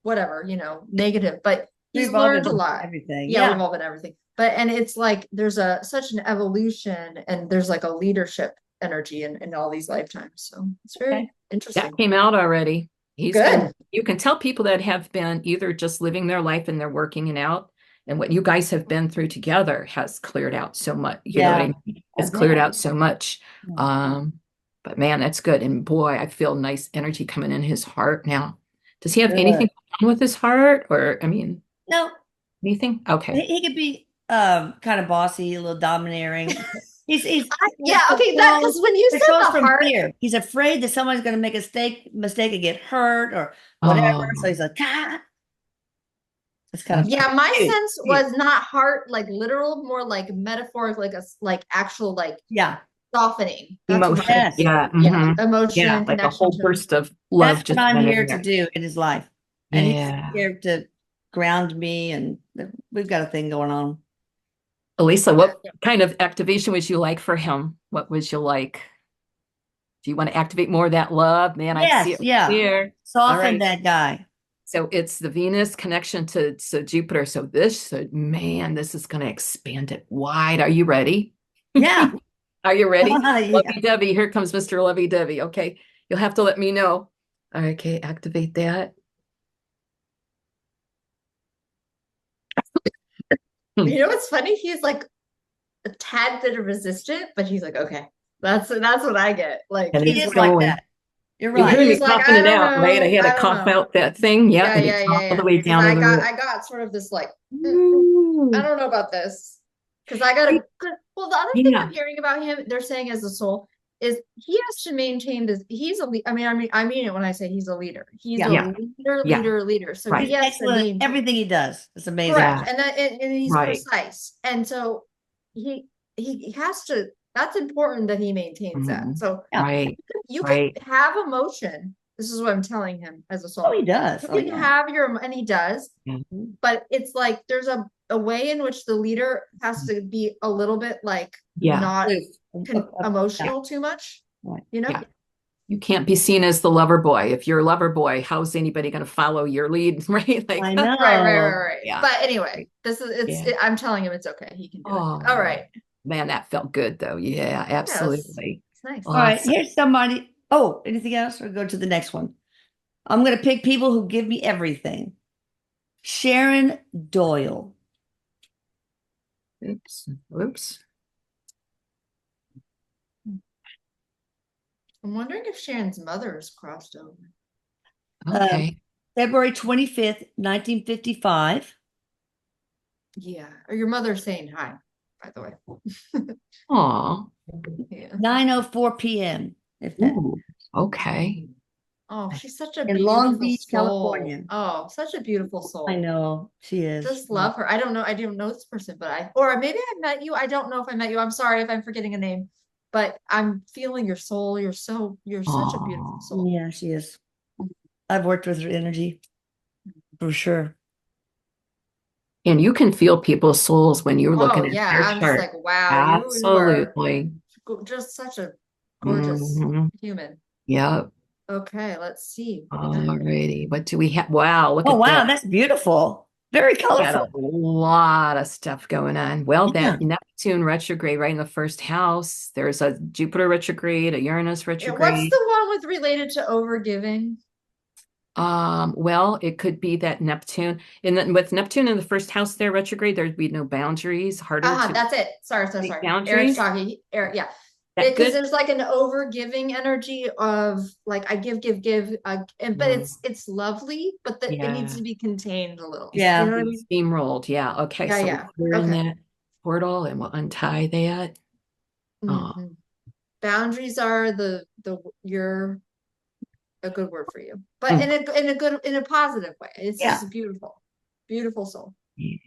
whatever, negative, but he's We've all learned a been lot. everything. Yeah, Yeah. we've all been everything. But and it's like there's such an evolution and there's like a leadership energy in all these lifetimes. So it's very Okay. That interesting. came out already. Good. You can tell people that have been either just living their life and they're working it out, and what you guys have been through together has cleared out so much. You know what I Yeah. mean? I Has cleared bet. out so much. Yeah. But man, that's good. And boy, I feel nice energy coming in his heart now. Does he have Good. anything going on with his heart? Or I mean, No, anything? Okay. he could be kind of bossy, a little domineering. He's Yeah, okay, that because when you said controls the from heart, fear. He's afraid that somebody's going to make a mistake and get hurt or whatever. So Oh, he's like, ah. It's kind of yeah, my cute. sense was not heart like literal, more like metaphoric, like like actual like Yeah. softening. That's what emotion. Yes. Yeah. yeah, Yeah. emotion, Like a connection whole to. burst of That's love what just I'm went here in to there. do in his life. And he's Yeah. here to ground me, and we've got a thing going on. Elisa, what kind of activation would you like for him? What would you like? Do you want to activate more of that love? Man, I see Yes, it right yeah. here. All Soften right. that guy. So it's the Venus connection to Jupiter. So man, this is going to expand it wide. Are you ready? Yeah. Are you ready? Yeah. Lovey-dovey. Here comes Mr. Lovey-dovey. Okay. You'll have to let me know. Okay. Activate that. You know what's funny? He's like a tad bit resistant, but he's like, okay, that's what I get. Like And He he's is like going. that. You're You right. heard me he's like, coughing I it don't out, right? I know, had to I don't cough know. out that thing. Yeah. Yeah, And it's yeah, all yeah, the yeah. way Because down to the root. I got sort of this like, I Ooh. don't know about this. Because I gotta well, the other thing I'm Yeah. hearing about him, they're saying as a soul, is he has to maintain this. He's I mean it when I say he's a leader. He's a Yeah. Yeah. Yeah. leader. So Right. he He's has to excellent at maintain. everything he does. It's amazing. Correct. Yeah. And he's Right. precise. And so he has to, that's important that he maintains that. Mhm. So Yeah. Right. you Right. can have emotion. This is what I'm telling him as a Oh, soul. he does. You Oh, can yeah. have and he does, Mhm. but it's like there's a way in which the leader has to be a little bit like Yeah. not Yeah. emotional too much, Right. Yeah. You can't be seen as the lover boy. If you're a lover boy, how's anybody going to follow your lead? Right? Like, I know. Right. Yeah. But anyway, Yeah. I'm telling him it's okay. He can do it. Oh, All right. man, that felt good though. Yeah, Yes. absolutely. It's nice. All right. Awesome. Here's somebody. Oh, anything else? Or go to the next one. I'm going to pick people who give me everything. Sharon Doyle. Oops. Oops. I'm wondering if Sharon's mother is crossed over. Okay. February 25th, 1955. Yeah. Or your mother's saying hi, by the way. Aw. Yeah. 9:04 p.m. If that. Ooh. Okay. Oh, she's such a in Long beautiful Beach, soul. California. Oh, such a beautiful I soul. know she is. Just love her. I don't know. I don't know this person, but or maybe I met you. I don't know if I met you. I'm sorry if I'm forgetting a name, but I'm feeling your soul. You're such a beautiful Oh, soul. Yeah, she is. I've worked with her energy for sure. and you can feel people's souls when you're Oh looking at yeah. their I'm just chart. like, wow, you are Absolutely. just such a gorgeous Hmm. human. Yep. Okay, let's see. Alrighty. What do we have? Wow, look Oh, at wow, that. that's beautiful. Very Got a colorful. lot of stuff going on. Well, Yeah. that Neptune retrograde right in the first house. There's a Jupiter retrograde, a Uranus Yeah, what's retrograde. the one with related to overgiving? Well, it could be that Neptune, and then with Neptune in the first house there, retrograde, there'd be no boundaries, harder Uh-huh, to that's it. Sorry, sorry, make sorry. Eric's boundaries. talking. Eric, yeah. That Because good? there's like an overgiving energy of like I give, but Mm, it's lovely, but it needs yeah. to be contained a little. You Yeah. know what I Being mean? steamrolled. Yeah. Okay. Yeah, So we'll yeah. clear in Okay. that portal and we'll untie that. Oh, Hmm. Boundaries are the you're a good word for you, but mm, in a positive way. It's Yeah. just beautiful, beautiful soul. yeah.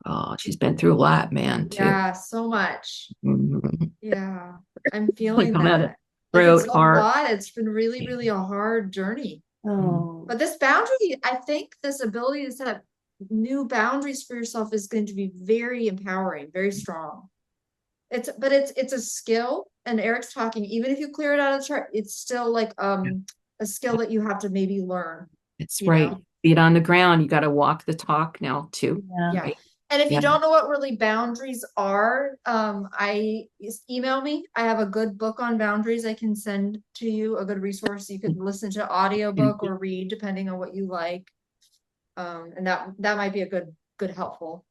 Oh, she's been through a lot, man, too. Yeah, so much. Mhm. Yeah, I'm feeling Come at it. that. Like it's Throat, a heart. lot. It's been really, really a hard journey. Mm. Oh, But this boundary, I think this ability to set new boundaries for yourself is going to be very empowering, very strong. It's a skill. And Eric's talking, even if you clear it out of the chart, it's still like a skill that you have to maybe learn, It's you right. know? Feet on the ground. You got to walk the talk now, too. yeah. Yeah. Right? And if you Yeah. don't know what really boundaries are, email me. I have a good book on boundaries I can send to you, a good resource. You could listen to audiobook or read depending on what you like. And that might be a good helpful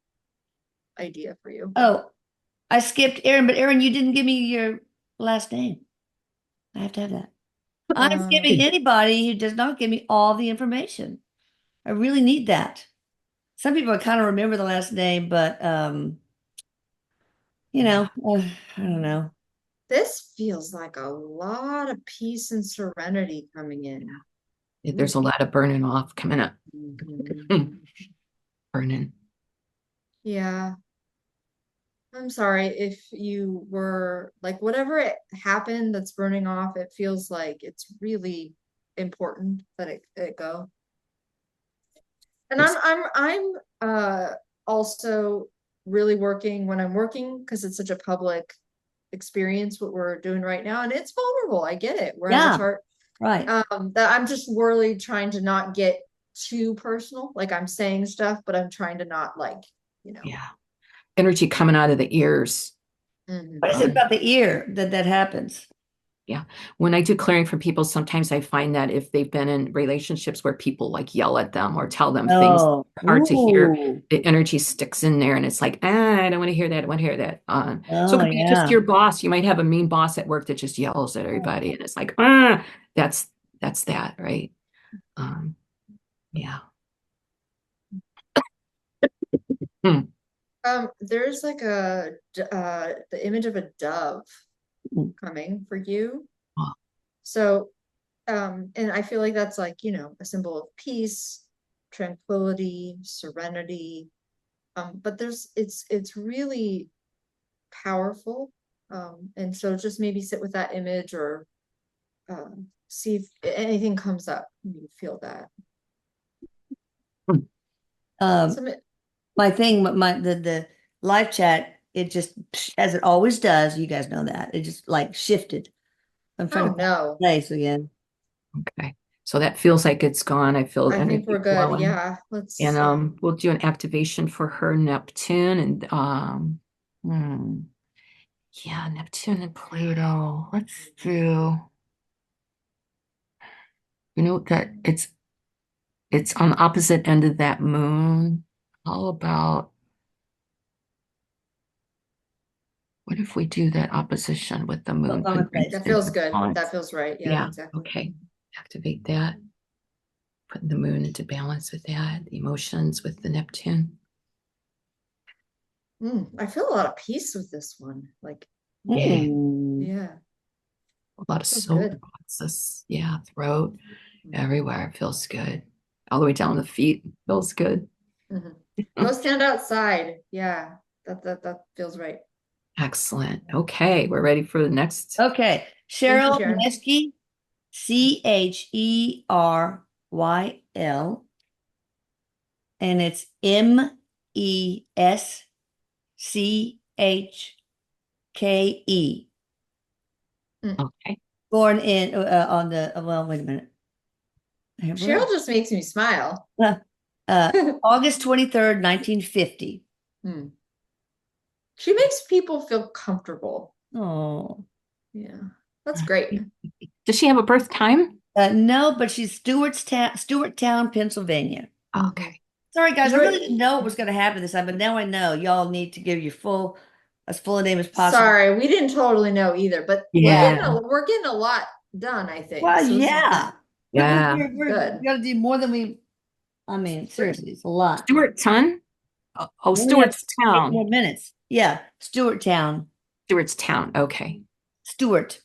idea for you. Oh, I skipped Erin, but Erin, you didn't give me your last name. I have to have that. I'm giving Um, anybody who does not give me all the information. I really need that. Some people kind of remember the last name, but I don't know. this feels like a lot of peace and serenity coming in. There's a lot of burning off coming up. Mhm. Burning. Yeah. I'm sorry if you were like whatever it happened that's burning off, it feels like it's really important that it go. And It's, I'm also really working when I'm working because it's such a public experience what we're doing right now and it's vulnerable. I get it. We're in the Yeah, chart. right. That I'm just really trying to not get too personal. Like I'm saying stuff, but I'm trying to not like, you know. yeah. Energy coming out of the ears. What is Mhm. it Um, about the ear that happens? yeah. When I do clearing for people, sometimes I find that if they've been in relationships where people like yell at them or tell them things Oh, hard to hear, ooh. the energy sticks in there and it's like, I don't want to hear that. I don't want to hear that. So it Oh, could be just yeah. your boss. You might have a mean boss at work that just yells at everybody and it's like, that's that's that, right? Um, yeah. Hmm. There's like the image of a dove coming for you. Oh, So, and I feel like that's like, you know, a symbol of peace, tranquility, serenity. But it's really powerful. And so just maybe sit with that image or see if anything comes up. You feel that. hmm. Um, Some, my thing, the live chat, it just as it always does, you guys know that. It just like shifted. I'm trying oh to find no, the place again. Okay. So that feels like it's gone. I feel I think energy we're good. flowing. Yeah, let's And see. we'll do an activation for her Neptune and yeah, Neptune and Pluto. Let's do, that it's on the opposite end of that moon. How about what if we do that opposition with the Well, moon? on the Could bring place. That sense feels of good. That balance. feels right. Yeah, Yeah, exactly. okay. Activate that. Putting the moon into balance with that, the emotions with the Neptune. I feel a lot of peace with this one. Like, Yeah. Hmm. yeah. A lot of Feels solar good. plexus. Yeah, throat, everywhere. Feels good. All the way down the feet. Feels good. Mhm. Go stand outside. Yeah, that feels right. Excellent. Okay, we're ready for the next. Okay. Thank you, Cheryl Sharon. Nesky, Cheryl, and it's Meskche. Mm. Okay. Born in on the well, wait a minute. Cheryl just makes me smile. Uh, August 23rd, 1950. Hmm. She makes people feel comfortable. Oh. Yeah, that's great. Does she have a birth time? No, but she's Stewarttown, Pennsylvania. Mhm. Okay. Sorry, guys, She's I really right. didn't know what was going to happen this time, but now I know. Y'all need to give your as full a name as possible. Sorry, we didn't totally know either, but Yeah. we're getting a lot done, I think. Well, So this is yeah. Yeah. We good. got to do more than I mean, seriously, it's a lot. Stuart Ton? Oh, We only have Stewart's 8 more Town. minutes. Yeah, Stewarttown. Stewart's Town. Okay. Stewart.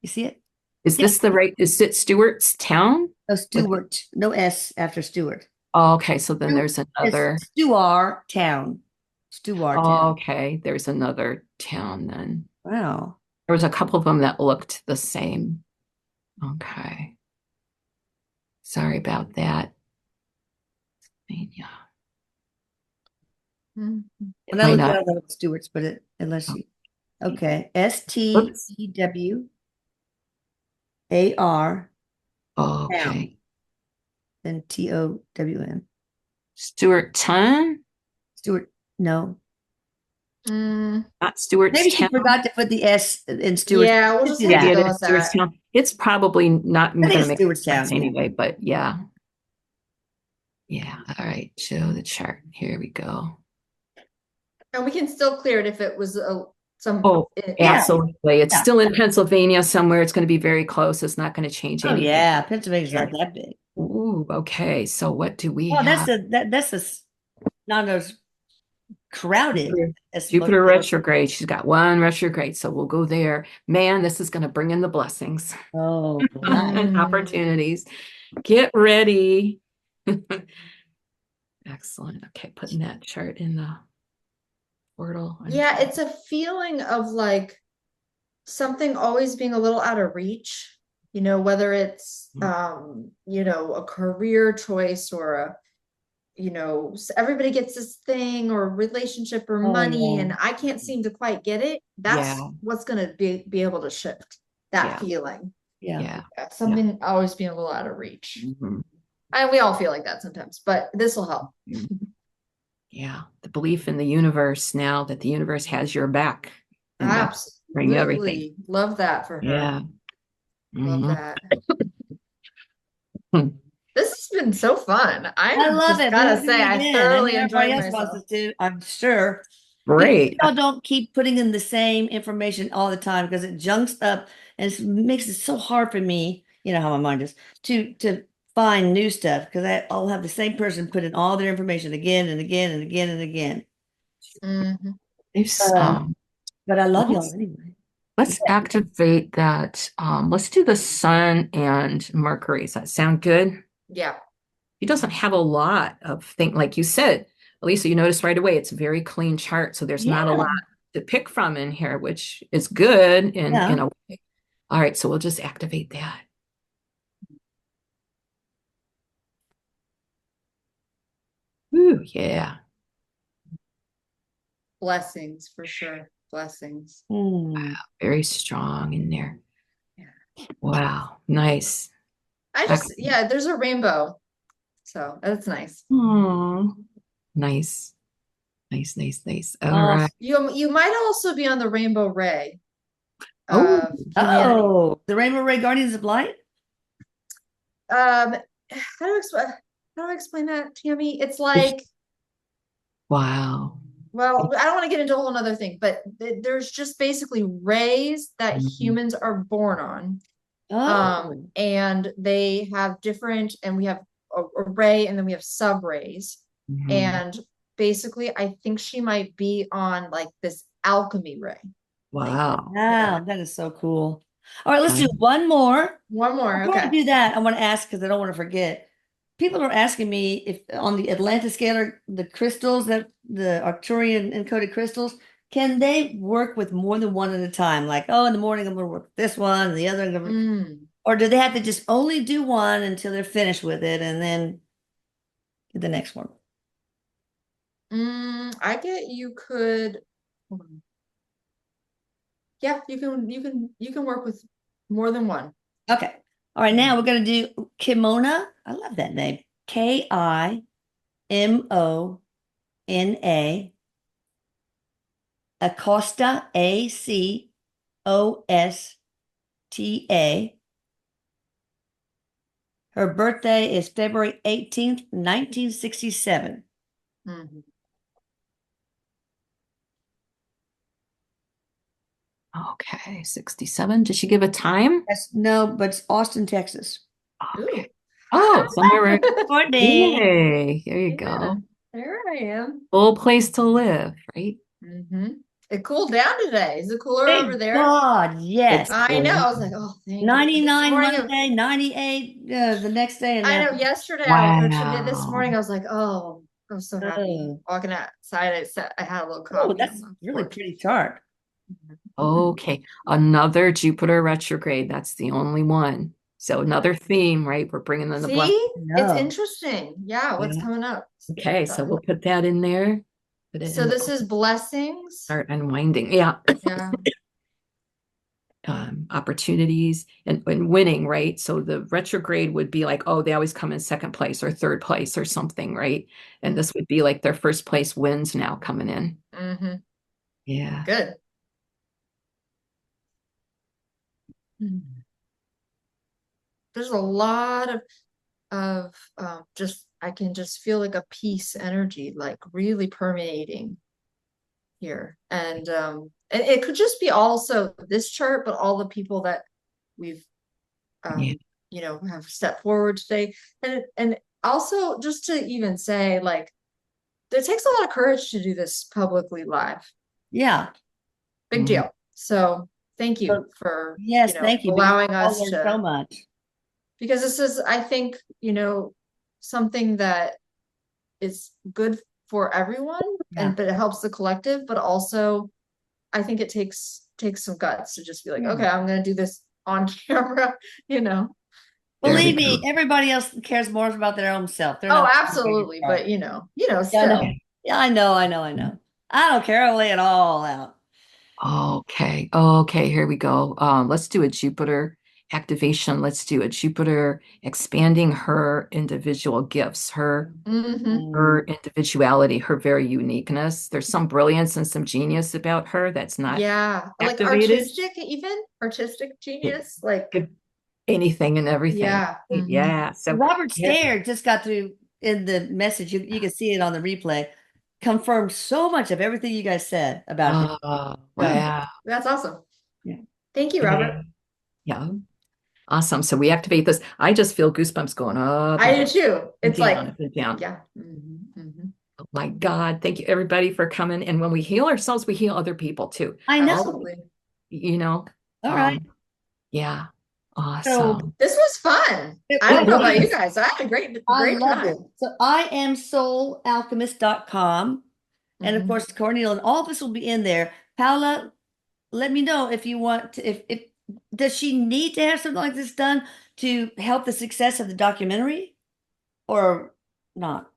You see it? Is Yep. this the right? Is it Stewart's Town? No, With, Stewart. No S after Stewart. oh, okay. So then there's It's another. Stewart Town. Stewart Oh, Town. okay. There's another town then. Wow. There was a couple of them that looked the same. Okay. Sorry about that. Yeah. Mhm. It When I might looked at not. it, I thought Stewart's, but unless Oh, you, okay. Stewartar oops. Town. Okay. Then TOWN. Stewart Ton? Stewart, no. Mm, Not Stewart's Maybe she Town. forgot to put the S in Stewart's. yeah, we'll Just just do have to Maybe that. it go is with Stewart's that. Town. It's probably not I going think to it's make sense Stewartstown. Yeah. anyway, but yeah. Yeah. All right. Show the chart. Here we go. And we can still clear it if it was some. Oh, Yeah. absolutely. It's Yeah. still in Pennsylvania somewhere. It's going to be very close. It's not going to change Oh anything. yeah. Pennsylvania's not that big. Ooh, okay. So what do we Oh, have? not as crowded Jupiter, as most Jupiter of those. retrograde. She's got one retrograde, so we'll go there. Man, this is going to bring in the blessings Oh, nice. and Mm. opportunities. Get ready. Excellent. Okay, putting that chart in the portal. Yeah, it's a feeling of like something always being a little out of reach, whether it's a career choice or everybody gets this thing or relationship or Oh money yeah. and I can't seem to quite get it. That's Yeah, what's gonna be able to shift that yeah, feeling. Yeah. yeah, Yeah, yeah. something always being a little out of reach. Mhm. And we all feel like that sometimes, but this will help. Yeah, the belief in the universe now that the universe has your back and that's bring everything. Absolutely. Love that for her. Yeah. Love Mhm. that. This has been so fun. I I love just it. We gotta have to do say, it I again. I know thoroughly everybody enjoyed else wants myself. us to, I'm sure. Great. Y'all don't keep putting in the same information all the time because it junks up and makes it so hard for me, you know how my mind is, to find new stuff because I'll have the same person put in all their information again and again and again and again. Mhm. There's But I love y'all let's anyway. let's activate that. Let's do the sun and Mercury. Does that sound good? Yeah. He doesn't have a lot of things, like you said, Elisa, you notice right away it's a very clean chart. So there's not a lot Yeah. to pick from in here, which is good in Yeah. a way. All right, so we'll just activate that. Ooh, yeah. Blessings for sure. Blessings. Hmm. Very strong in there. Yeah. Wow, nice. Yeah, there's a rainbow. So that's nice. Oh, nice. Nice, nice, nice. All Oh, right. You might also be on the rainbow ray Oh, of humanity. the Rainbow Ray Guardians of Light? How do I explain that, Tammy? It's like, wow. well, I don't want to get into a whole nother thing, but there's just basically rays that Mhm. humans are born on. Oh. And they have different, and we have a ray, and then we have sub rays. Mhm. And basically, I think she might be on like this alchemy ray. Like, Wow. yeah. Wow, that is so cool. All right, let's do one more. One more. Before we Okay. do that, I want to ask because I don't want to forget. People are asking me if on the Atlanta scalar, the crystals that the Arcturian encoded crystals, can they work with more than one at a time? Like, oh, in the morning I'm going to work with this one, and the other, Mm. or do they have to just only do one until they're finished with it, and then the next one? I get you could. Hold on. Yeah, you can work with more than one. Okay. All right, now we're going to do Kimona. I love that name. Kimona. Acosta, Acosta. Her birthday is February 18th, 1967. Mhm. Okay, 67. Did she give a time? No, but it's Austin, Texas. Ooh. Okay. Oh, somewhere where, Courtney. yay, there you Yeah, go. there I am. Full place to live, right? It cooled down today. Is it cooler over Thank there? God, yes. It's I know. cool. I was like, oh, thank you. This 99 morning, Monday, 98 the next day, and I now know yesterday or today, this Wow. morning, I was like, oh, I was so happy. oh, Walking outside, I had a little oh, coffee on that's the really porch. pretty chart. Okay, another Jupiter retrograde. That's the only one. So another theme, right? We're bringing in the blessing. See? It's No. interesting. Yeah, what's Yeah. coming up? Okay, so we'll put that in there. Put it So in the this is blessings. start unwinding. Yeah. Yeah. Opportunities and winning, right? So the retrograde would be like, oh, they always come in second place or third place or something, right? And this would be like their first place wins now coming in. Mm-hmm. Yeah. Good. There's a lot of just I can just feel like a peace energy, like really permeating here. And it could just be also this chart, but all the people that we've Yeah. have stepped forward today. And also just to even say, like, it takes a lot of courage to do this publicly live. Yeah. Big Mhm. deal. So thank you So, for, yes, thank you, because allowing we all us learned so to, much. because this is, I think, something that is good for everyone Yeah. but it helps the collective, but also I think it takes some guts to just be like, Yeah. okay, I'm gonna do this on camera, you know. There we Believe go. me, everybody else cares more about their own self. They're Oh, not absolutely. But Yeah, I know. still. Yeah, I know, I know, I know. I don't care. I'll lay it all out. Okay. Okay, here we go. Let's do a Jupiter activation. Let's do a Jupiter expanding her individual gifts, her Hmm. individuality, her very uniqueness. There's some brilliance and some genius about her that's not Yeah. Like activated. artistic It genius. Like, could anything and everything. yeah. Right? Hmm. Yeah. So Robert yeah. Stair just got to, in the message, you can see it on the replay, confirmed so much of everything you guys said about him. Oh, So, wow. That's awesome. yeah. Thank you, Yeah. Robert. Yeah. Awesome. So we activate this. I just feel goosebumps going up I do too. and It's down, like, up and down. yeah. Hmm. Oh my God. Thank you everybody for coming. And when we heal ourselves, we heal other people too. I know. Absolutely. You know, All right. um, yeah. So Awesome. This was fun. I It don't know about you was. guys. I had a I great loved it. time. So I am soulalchemist.com. And of Hmm. course, Cornel and all of us will be in there. Paula, let me know if you want to, if does she need to have something like this done to help the success of the documentary or not?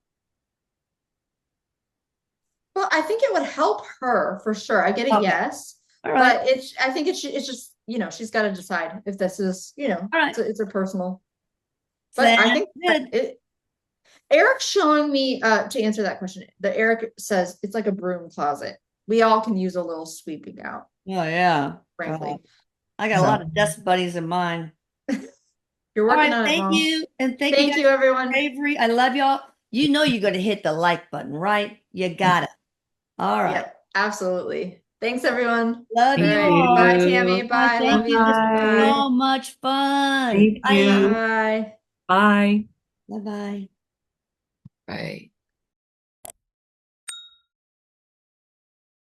Well, I think it would help her for sure. I get a Okay. yes, All right. but I think it's just, she's got to decide if this is, All right. it's a personal, but I Sounds think good. Eric's showing me, to answer that question, that Eric says it's like a broom closet. We all can use a little sweeping out, Oh, yeah. frankly. I got a lot So of dust buddies of mine. you're All working right. on it, Thank Mom. you. And thank you Thank guys you, for your everyone. bravery. I love y'all. You know you're going to hit the like button, right? You got it. All right. Yep, absolutely. Thanks, everyone. Love All Thank you right. Bye, all. Tammy. you. Bye. Bye. Thank Love you. This you. was Bye. Bye. so much fun. Thank you. Bye. Bye. Bye. Bye-bye. Bye.